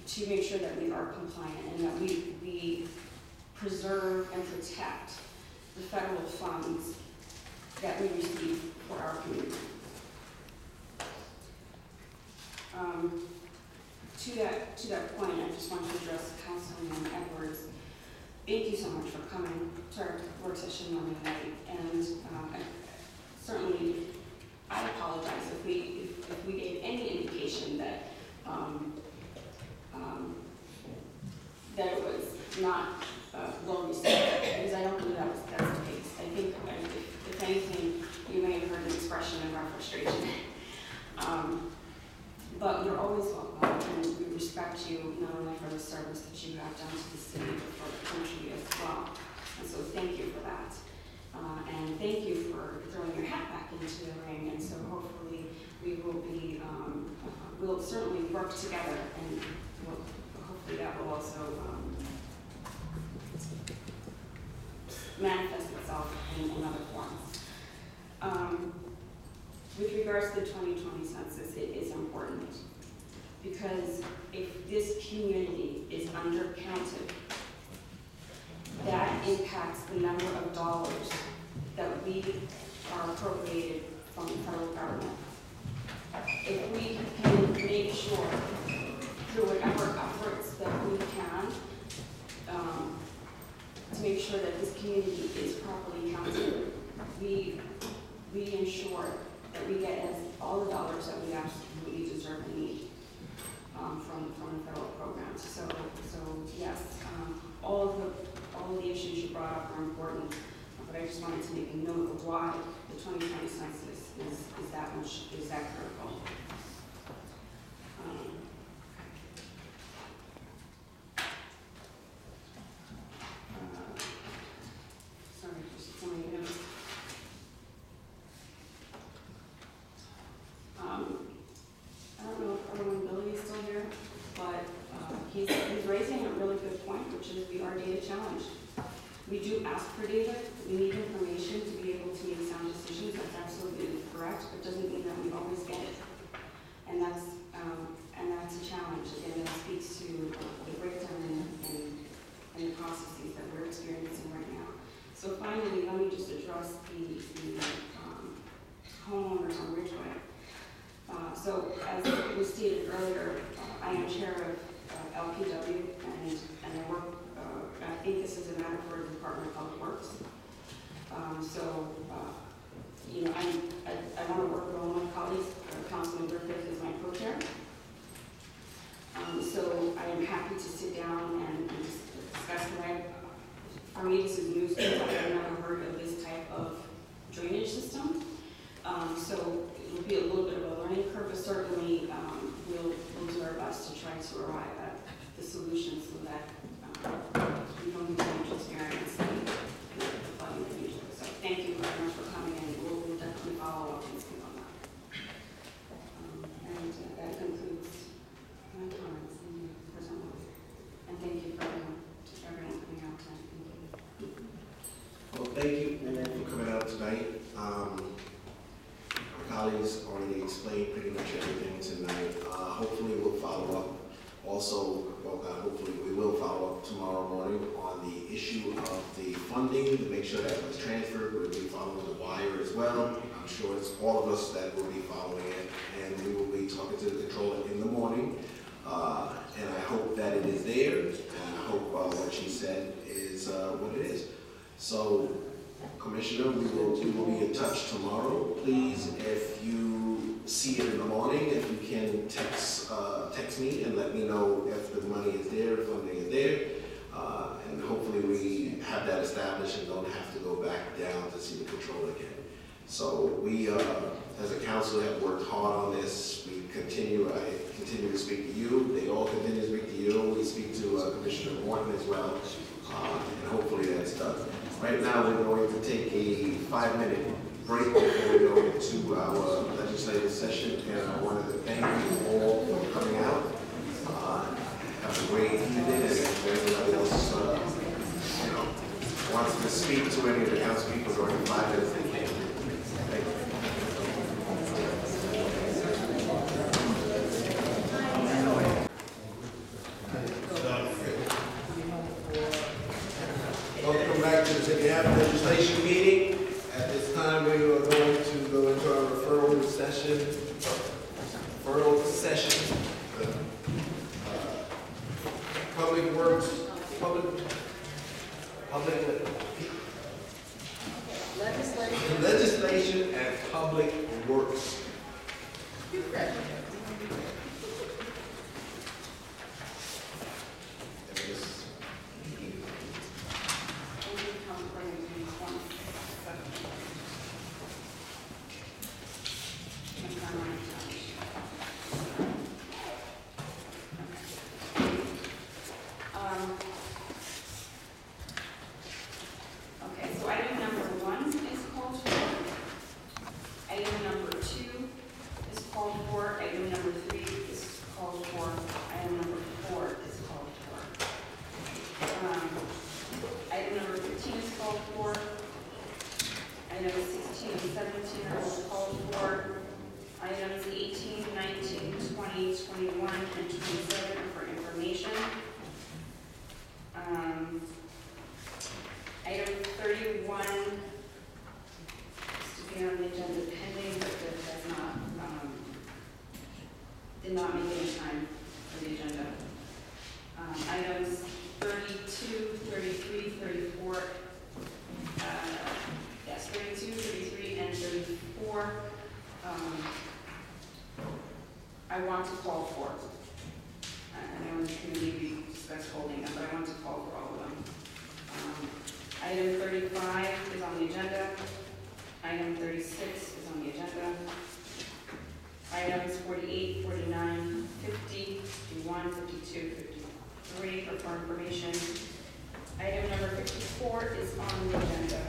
to make sure that we are compliant and that we preserve and protect the federal funds that we receive for our community. To that point, I just want to address Councilman Edwards. Thank you so much for coming to our work session Monday night, and certainly I apologize if we gave any indication that that it was not well received, because I don't believe that's the case. I think if anything, you may have heard an expression of our frustration. But you're always welcome, and we respect you not only for the service that you have done to the city, but for the country as well. And so thank you for that. And thank you for throwing your hat back into the ring. And so hopefully we will be, we'll certainly work together, and hopefully that will also manifest itself in other forms. With regards to the 2020 census, it is important because if this community is undercounted, that impacts the number of dollars that we are appropriated from the federal government. If we can make sure through whatever efforts that we can to make sure that this community is properly counted. We ensure that we get all the dollars that we absolutely deserve and need from the federal programs. So yes, all of the issues you brought up are important, but I just wanted to make a note of why the 2020 census is that critical. Sorry, just some of you notes. I don't know if Erwin Billy is still here, but he's raising a really good point, which is we are data challenged. We do ask for data. We need information to be able to make sound decisions. That's absolutely correct, but doesn't mean that we always get it. And that's a challenge. Again, that speaks to the breakdown in the processes that we're experiencing right now. So finally, let me just address the homeowners on Ridgeway. So as was stated earlier, I am chair of LPW, and I work. I think this is a matter for the Department of Public Works. You know, I want to work with all my colleagues. Councilman Griffith is my co-chair. So I am happy to sit down and discuss the for me, this is news because I've never heard of this type of drainage system. So it will be a little bit of a learning curve, but certainly we'll do our best to try to arrive at the solution so that we don't have to experience the flooding that usually. So thank you very much for coming in. We'll definitely follow up and speak on that. And that concludes my comments in present moment. And thank you for everyone coming out tonight. Thank you. Well, thank you all for coming out tonight. Our colleagues already explained pretty much everything tonight. Hopefully we'll follow up. Also, hopefully we will follow up tomorrow morning on the issue of the funding to make sure that it was transferred. We'll be following the wire as well. I'm sure it's all of us that will be following it, and we will be talking to the controller in the morning. And I hope that it is there, and I hope what she said is what it is. So, Commissioner, we will be in touch tomorrow. Please, if you see it in the morning, if you can text me and let me know if the money is there, if funding is there, and hopefully we have that established and don't have to go back down to see the controller again. So we, as a council, have worked hard on this. I continue to speak to you. They all continue to speak to you. We speak to Commissioner Morton as well, and hopefully that's done. Right now, we're going to take a 5-minute break before we go into our legislative session, and I wanted to thank you all for coming out. Have a great evening, and if anybody else, wants to speak to any of the council people during 5 minutes, they can. Thank you. Welcome back to the City Half Legislation meeting. At this time, we are going to go into our referral session. Public Works, Legislation and Public Works. Okay, so item number 1 is called for. Item number 2 is called for. Item number 3 is called for. Item number 4 is called for. Item number 15 is called for. Items 16 and 17 are all called for. Items 18, 19, 20, 21, and 27 are for information. Item 31 is to be on the agenda pending, but that does not, did not make any time for the agenda. for. I want to call for. I know in the community we discussed holding them, but I want to call for all of them. Item 35 is on the agenda. Item 36 is on the agenda. Items 48, 49, 50, 51, 52, 53 are for information. Item number 54 is on the agenda.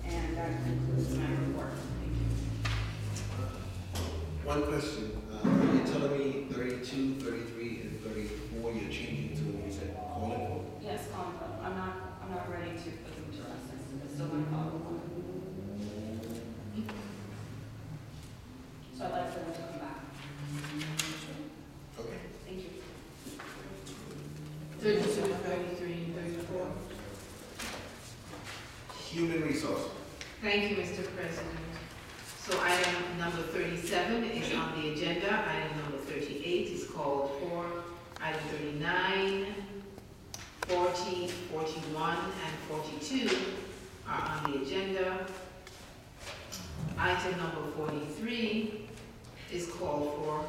And that concludes my report. Thank you. One question, you're telling me 32, 33, and 34, you're changing to, you said, calling for? Yes, I'm not ready to put them to rest. I'm still going to follow them. So I'd like for them to come back. Okay. Thank you. 32, 33, and 34. Human resource. Thank you, Mr. President. So item number 37 is on the agenda. Item number 38 is called for. Item 39, 40, 41, and 42 are on the agenda. Item number 43 is called for.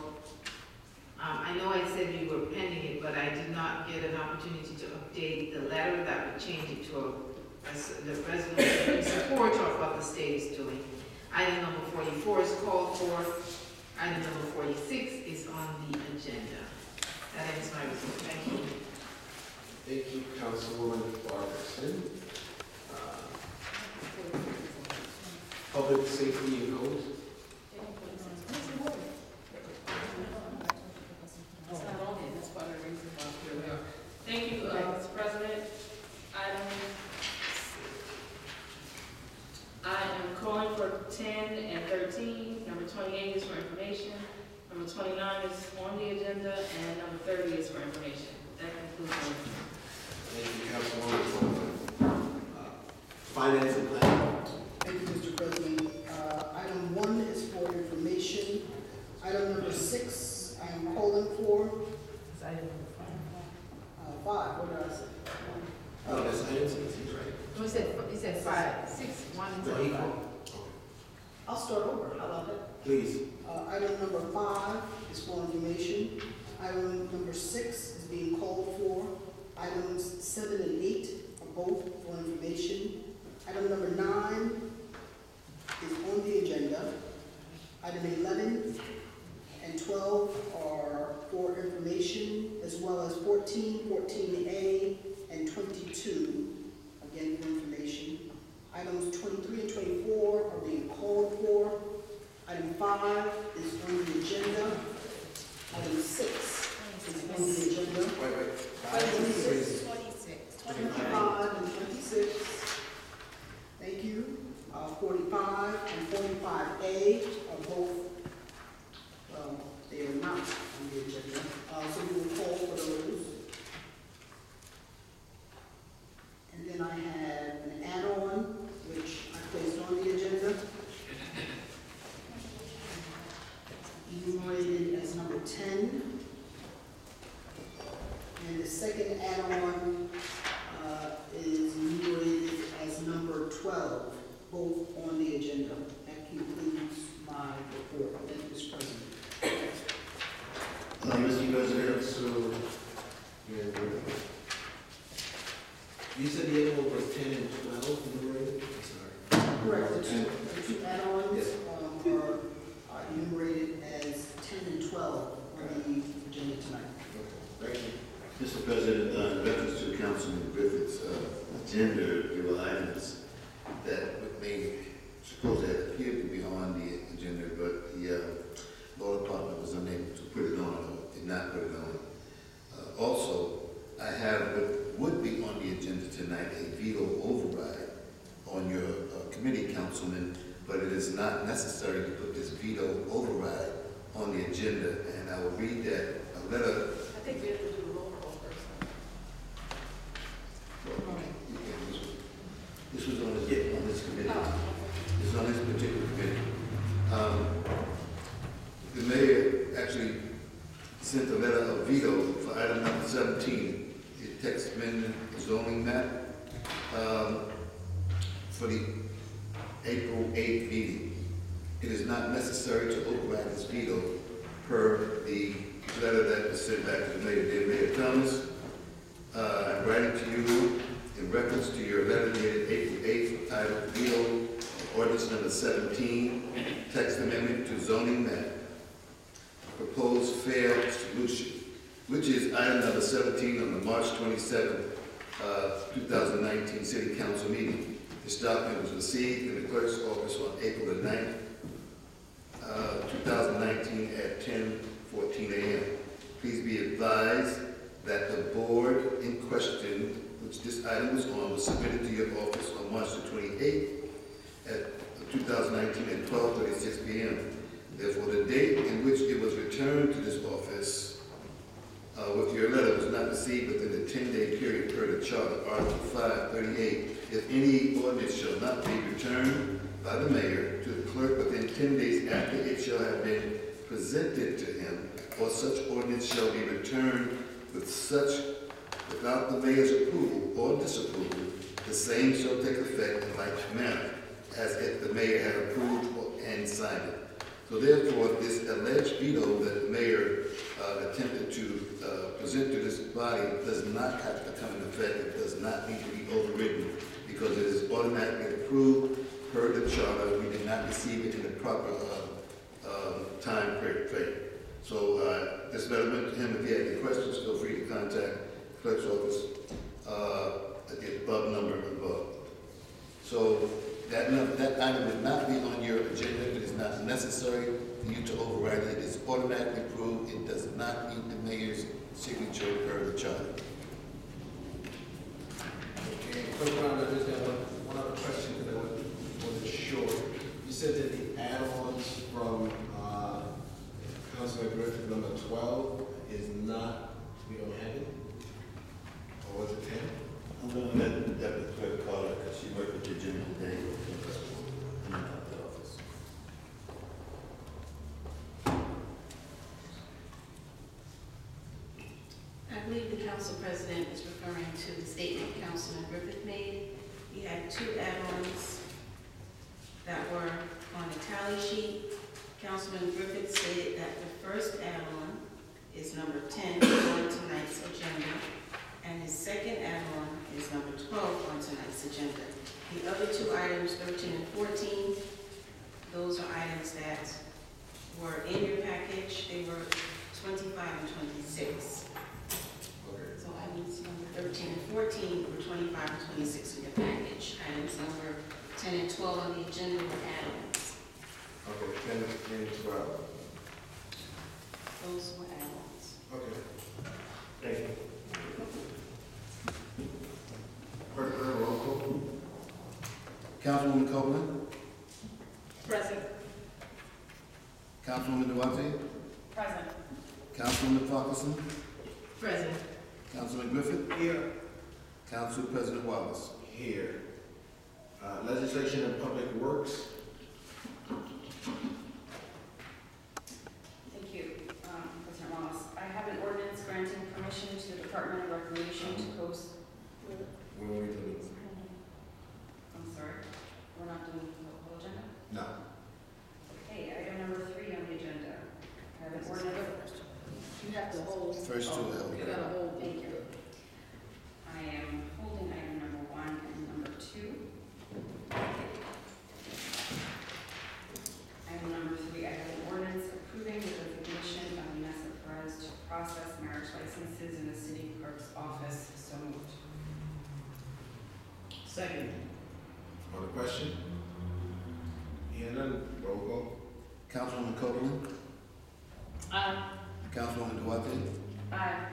I know I said we were pending it, but I did not get an opportunity to update the letter that would change it to the resolution in support of what the state is doing. Item number 44 is called for. Item number 46 is on the agenda. That ends my report. Thank you. Thank you, Councilwoman Robertson. Public safety and codes. Thank you, Mr. President. I am calling for 10 and 13. Number 28 is for information. Number 29 is on the agenda, and number 30 is for information. That concludes my report. Thank you, Councilwoman. Finance and planning. Thank you, Mr. President. Item 1 is for information. Item number 6, I am calling for. It's item number 5, what did I say? Oh, that's item 16, right? No, it said 5, 6, 1, and 5. I'll start over, how about that? Please. Item number 5 is for information. Item number 6 is being called for. Items 7 and 8 are both for information. Item number 9 is on the agenda. Item 11 and 12 are for information, as well as 14, 14A, and 22, again for information. Items 23 and 24 are being called for. Item 5 is on the agenda. Item 6 is on the agenda. Wait. 26, 25 and 26. Thank you. 45 and 45A are both, well, they are not on the agenda. So we will call for those. And then I have an add-on, which I placed on the agenda, enumerated as number 10. And the second add-on is enumerated as number 12, both on the agenda. That concludes my report. Thank you, Mr. President. Mr. President, So, you said the other one was 10 and 12 enumerated? Sorry. Correct. The two add-ons are enumerated as 10 and 12 on the agenda tonight. Thank you. Mr. President, in reference to Councilman Griffith's agenda, there were items that may suppose that appeared to be on the agenda, but the law department was unable to put it on, or did not put it on. Also, I have what would be on the agenda tonight, a veto override on your committee, Councilman, but it is not necessary to put this veto override on the agenda, and I will read that letter. I think we have to do a roll call first. This was on this committee. This is on this particular committee. The mayor actually sent a letter of veto for item number 17, the text amendment zoning map, for the April 8th meeting. it is not necessary to override this veto per the letter that was sent back to the mayor. Dear Mayor Thomas, I'm writing to you in reference to your letter dated April 8th, titled Veto Ordinance Number 17, Text Amendment to Zoning Map, Proposed Fair Solution, which is item number 17 on the March 27th, 2019 City Council meeting. This document was received in the clerk's office on April the 9th, 2019 at 10:14 a.m. Please be advised that the board in question, which this item was on, was submitted to your office on March the 28th at 2019 at 12:36 p.m. Therefore, the date in which it was returned to this office with your letter was not received within the 10-day period per the Charter, Article 538. If any ordinance shall not be returned by the mayor to the clerk within 10 days after it shall have been presented to him, or such ordinance shall be returned without the mayor's approval or disapproval, the same shall take effect in like manner as if the mayor had approved and signed it. So therefore, this alleged veto that the mayor attempted to present to this body does not have to come into effect. It does not need to be overridden because it is automatically approved per the charter. We did not receive it in the proper time frame. So this letter went to him. If you have any questions, feel free to contact the clerk's office at the above number above. So that item would not be on your agenda. It is not necessary for you to override it. It is automatically approved. It does not need the mayor's signature per the charter. Okay, Clerk Brown, I just got one other question because I wasn't sure. You said that the add-ons from Councilman Griffith number 12 is not, we don't have it? Or was it 10? I'm going to let Deputy Clerk call her because she worked with the agenda today. I'm not at the office. I believe the council president is referring to the statement Councilman Griffith made. He had two add-ons that were on the tally sheet. Councilman Griffith stated that the first add-on is number 10 on tonight's agenda, and his second add-on is number 12 on tonight's agenda. The other two items, 13 and 14, those are items that were in your package. They were 25 and 26. So items number 13 and 14 were 25 and 26 in your package. Items number 10 and 12 on the agenda were add-ons. Okay, 10 and 12. Those were add-ons. Okay. Thank you. Clerk, roll call. Councilwoman Copeland, Present. Councilwoman Duarte, Present. Councilwoman Farquharson, Present. Councilman Griffith, Here. Council President Wallace. Here. Legislation and Public Works. Thank you, President Wallace. I have an ordinance granting permission to the Department of Recreation to post. When are we doing? I'm sorry, we're not doing the whole agenda? No. Okay, item number 3 on the agenda. I have an ordinance. You have to hold. First two. You gotta hold. Thank you. I am holding item number 1 and number 2. Item number 3, I have an ordinance approving the designation of Vanessa Perez to process marriage licenses in the city clerk's office. So moved. Second. On the question? Hearing none, roll call. Councilwoman Copeland, Aye. Councilwoman Duarte, Aye.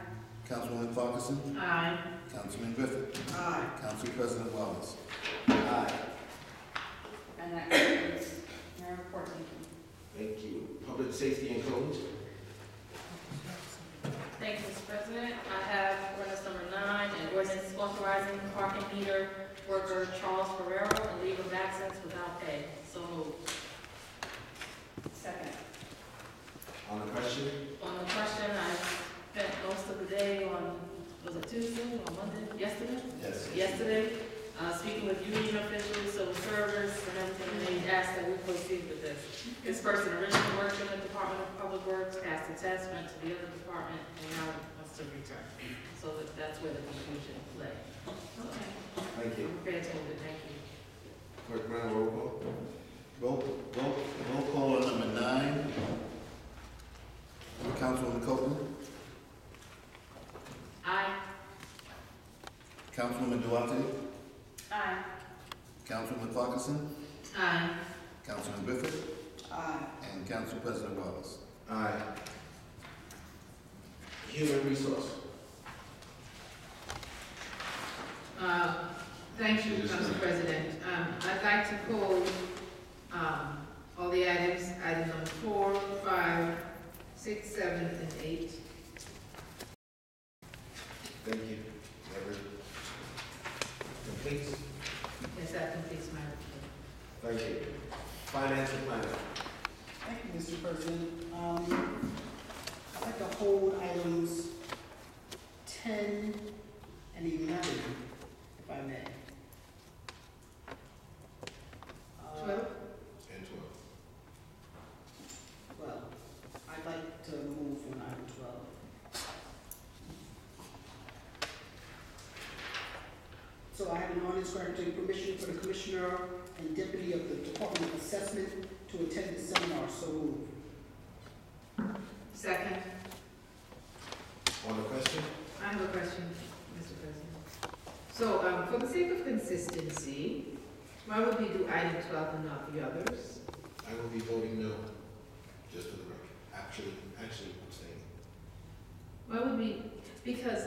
Councilwoman Farquharson, Aye. Councilman Griffith, Aye. Council President Wallace. Aye. And that concludes my report. Thank you. Thank you. Public Safety and Codes. Thank you, Mr. President. I have ordinance number 9, an ordinance authorizing parking meter worker Charles Ferrero and leave of absence without pay. So moved. Second. On the question? On the question, I spent most of the day on, was it Tuesday or Monday? Yesterday? Yes. Yesterday, speaking with union officials, civil servants, and everything, and they asked that we proceed with this. This person originally worked in the Department of Public Works, passed the test, went to the other department, and now wants to return. So that's where the confusion lay. Okay. Thank you. Prepared to move it, thank you. Clerk Brown, roll call. Roll call on number 9. Councilwoman Copeland. Aye. Councilwoman Duarte. Aye. Councilwoman Parkinson. Aye. Councilman Griffith. Aye. And Council President Wallace. Aye. Human resource. Thank you, Council President. I'd like to pull all the items, item number 4, 5, 6, 7, and 8. Thank you. Complete. Yes, that completes my report. Thank you. Finance and planning. Thank you, Mr. President. I'd like to hold items 10 and 11, if I may. 12? And 12. Well, I'd like to move on item 12. So I have an ordinance granting permission for the Commissioner and Deputy of the Department of Assessment to attend the seminar, so moved. Second. On the question? I have a question, Mr. President. So, for the sake of consistency, why would we do item 12 and not the others? I will be voting no, just for the record. Actually abstaining. Why would we, because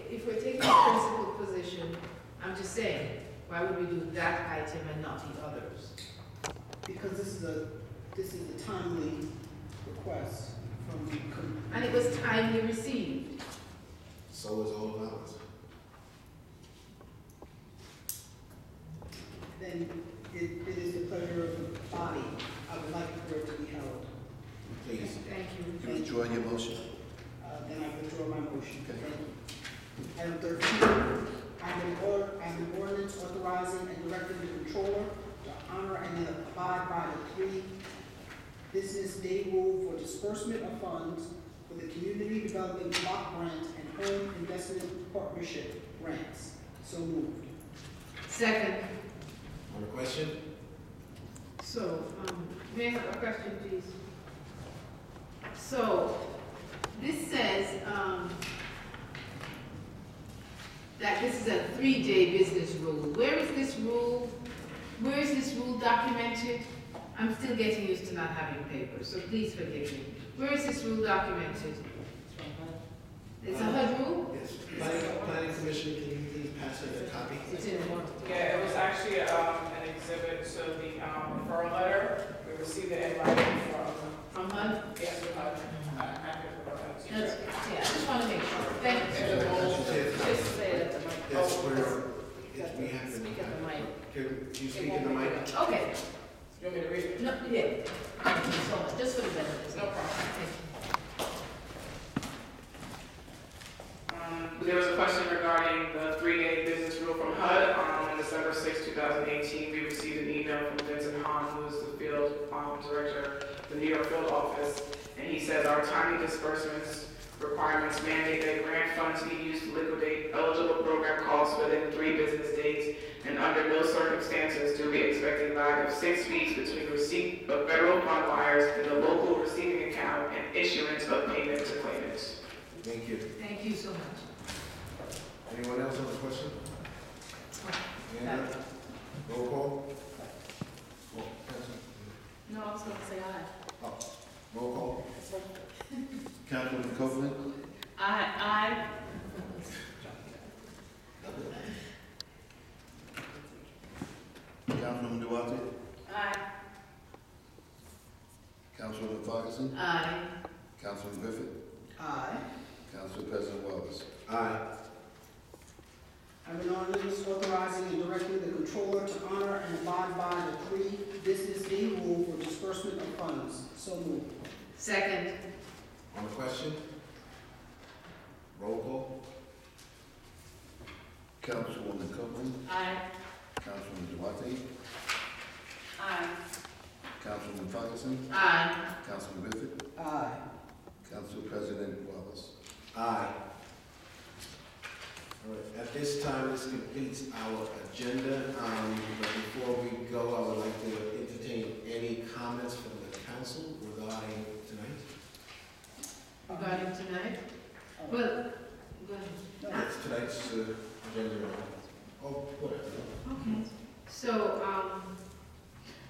if we're taking a principal position, I'm just saying, why would we do that item and not the others? Because this is a timely request from the And it was timely received. So is all of ours. Then it is the pleasure of the body. I would like for it to be held. Please. Thank you. You withdraw your motion. Then I withdraw my motion. Thank you. Item 13, I have an ordinance authorizing and directing the controller to honor and abide by the 3 business day rule for disbursement of funds for the Community Development Block Grant and Home Investment Partnership grants. So moved. Second. On the question? So, may I have a question, please? So, this says that this is a 3-day business rule. Where is this rule? Where is this rule documented? I'm still getting used to not having papers, so please forgive me. Where is this rule documented? It's a HUD rule? Yes. Planning Commission, can you please pass it a copy? It's in one. Yeah, it was actually an exhibit to the referral letter. We received it in writing From HUD? Yes, from HUD. Yeah, I just want to make sure. Thank you. Just say it at the mic. Yes, we have to. Speak at the mic. Can you speak in the mic? Okay. You want me to read it? No, yeah. Thank you so much. Just for the benefit. No problem. Thank you. There was a question regarding the 3-day business rule from HUD. On December 6, 2018, we received an email from Vincent Hahn, who is the field director of the New York field office, and he says our timely disbursements requirements mandate that grant funds be used to liquidate eligible program costs within 3 business days, and under no circumstances do we expect a lag of 6 weeks between receipt of federal fund wires in the local receiving account and issuance of payment to claimants. Thank you. Thank you so much. Anyone else on the question? Roll call? No, I was going to say aye. Oh, roll call? Councilwoman Copeland. Aye. Councilwoman Duarte. Aye. Councilwoman Parkinson. Aye. Councilman Griffith. Aye. Council President Wallace. Aye. I have an ordinance authorizing and directing the controller to honor and abide by the 3 business day rule for disbursement of funds. So moved. Second. On the question? Roll call? Councilwoman Copeland. Aye. Councilwoman Duarte. Aye. Councilman Ferguson. Aye. Councilman Griffith. Aye. Council President Wallace. Aye. All right, at this time, this completes our agenda. But before we go, I would like to entertain any comments from the council regarding tonight. Regarding tonight? Well, go ahead. That's tonight's agenda. Oh, whatever. Okay. So,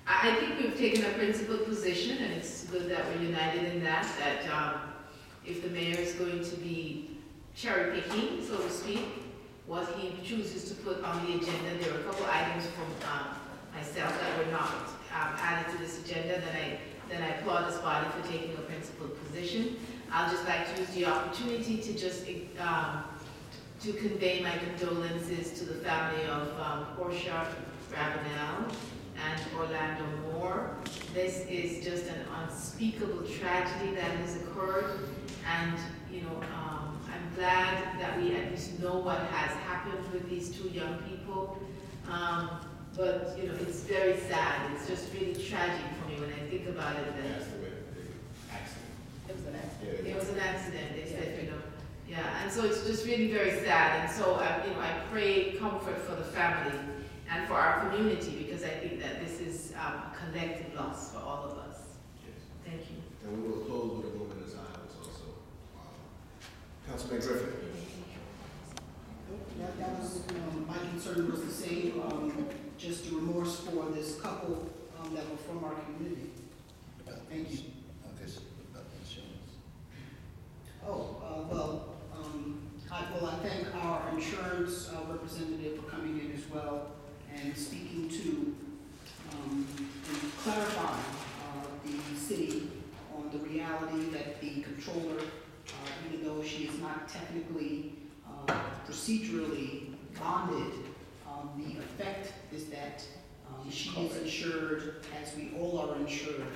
I think we've taken a principled position, and it's good that we're united in that, if the mayor is going to be cherry picking, so to speak, what he chooses to put on the agenda, there are a couple items from myself that were not added to this agenda, then I applaud this body for taking a principled position. I'll just like to use the opportunity to just to convey my condolences to the family of Portia Ravenel and Orlando Moore. This is just an unspeakable tragedy that has occurred, and I'm glad that we at least know what has happened with these two young people. But it's very sad. It's just really tragic for me when I think about it. It was an accident. It was an accident. They said, yeah, and so it's just really very sad. And so I pray comfort for the family and for our community, because I think that this is a collective loss for all of us. Yes. Thank you. And we will close with a moment of silence also. Councilman Griffin. That was, my concern was the same, just the remorse for this couple that were from our community. Thank you. I thank our insurance representative for coming in as well and speaking to and clarifying the city on the reality that the controller, even though she is not technically procedurally bonded, the effect is that she is insured, as we all are insured,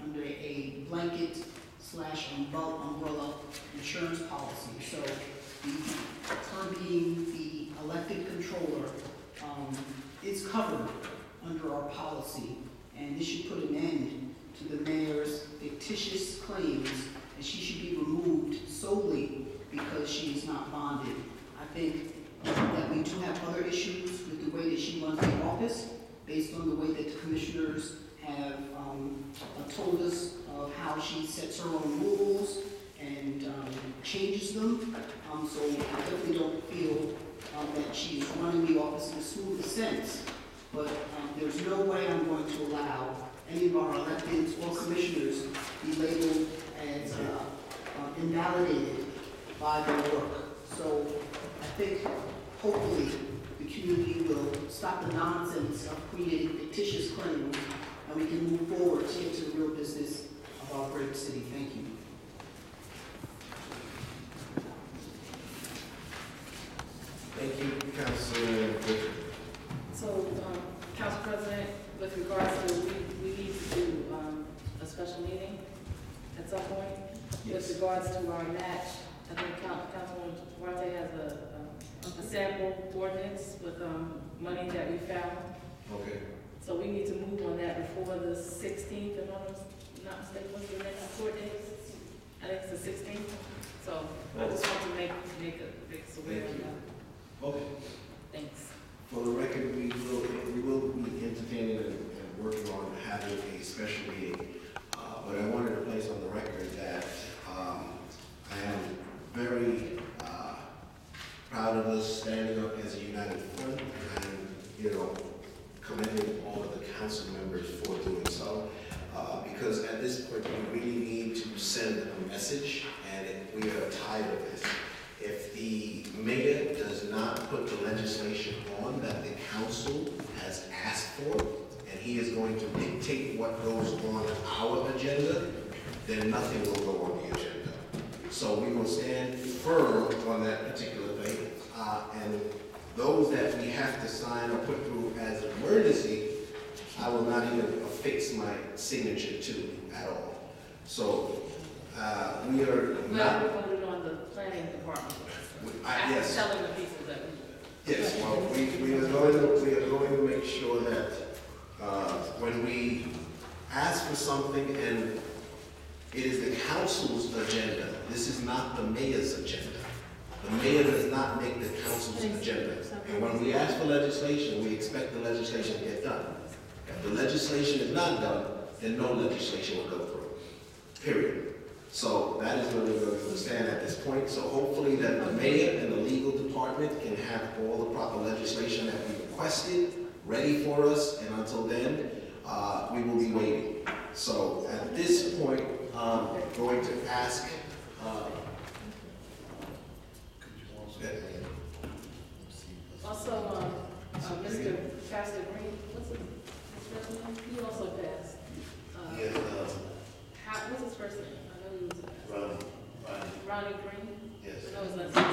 under a blanket / umbrella insurance policy. So her being the elected controller is covered under our policy, and this should put an end to the mayor's fictitious claims that she should be removed solely because she is not bonded. I think that we do have other issues with the way that she runs the office, based on the way that the commissioners have told us of how she sets her own rules and changes them. So I definitely don't feel that she's running the office in the smoothest sense. But there's no way I'm going to allow any of our electeds or commissioners be labeled as invalidated by their work. So I think hopefully the community will stop the nonsense of creating fictitious claims, and we can move forward to get to the real business of our great city. Thank you. Thank you, Councilman Griffin. So, Council President, with regards to, we need to do a special meeting at some point. Yes. With regards to our match, I think Councilwoman Duarte has a sample ordinance with money that we found. Okay. So we need to move on that before the 16th, if I'm not mistaken. What's the next court date? I think it's the 16th. So I just want to make us aware of that. Okay. Thanks. For the record, we will be entertaining and working on having a special meeting. But I wanted to place on the record that I am very proud of us standing up as a united front, and commending all of the council members for doing so. Because at this point, we really need to send a message, and we are tired of this. If the mayor does not put the legislation on that the council has asked for, and he is going to dictate what goes on our agenda, then nothing will go on the agenda. So we will stand firm on that particular thing. And those that we have to sign or put through as an emergency, I will not even affix my signature to at all. So we are not. We're voting on the planning department. Yes. Telling the people that we. Yes, well, we are going to make sure that when we ask for something and it is the council's agenda. This is not the mayor's agenda. The mayor does not make the council's agenda. And when we ask for legislation, we expect the legislation to get done. If the legislation is not done, then no legislation will go through, period. So that is where we're going to stand at this point. So hopefully that the mayor and the legal department can have all the proper legislation that we requested ready for us, and until then, we will be waiting. So at this point, I'm going to ask, Also, Mr. Pastor Green, what's his first name? He also passed. Yes, What's his first name? I know he was Ronnie Green? yes. No, it's not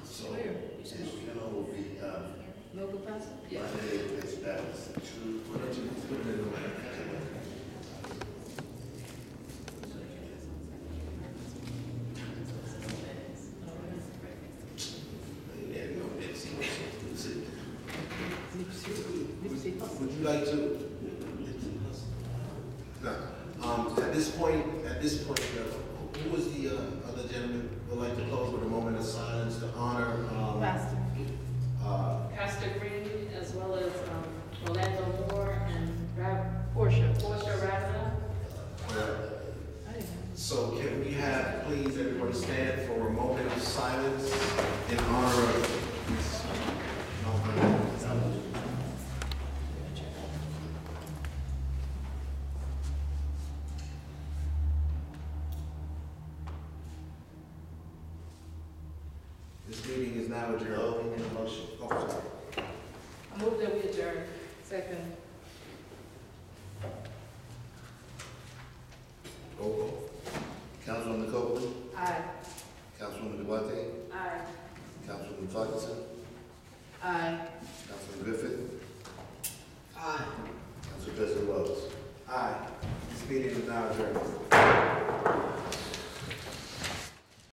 his So, will be, local pastor? Yeah. Monday is established at 2. why don't you put it in the way? Would you like to? No. At this point, who was the other gentleman who would like to close with a moment of silence to honor? Pastor Green, as well as Orlando Moore and Portia Ravana. So can we have, please, everyone stand for a moment of silence in honor of this meeting is now adjourned. Motion. Oh, sorry. I move that we adjourn. Second. Roll call. Councilwoman Copeland, Aye. Councilwoman Duarte, Aye. Councilwoman Parkinson, Aye. Councilman Griffith, Aye. Council President Wells. Aye. This meeting is now adjourned.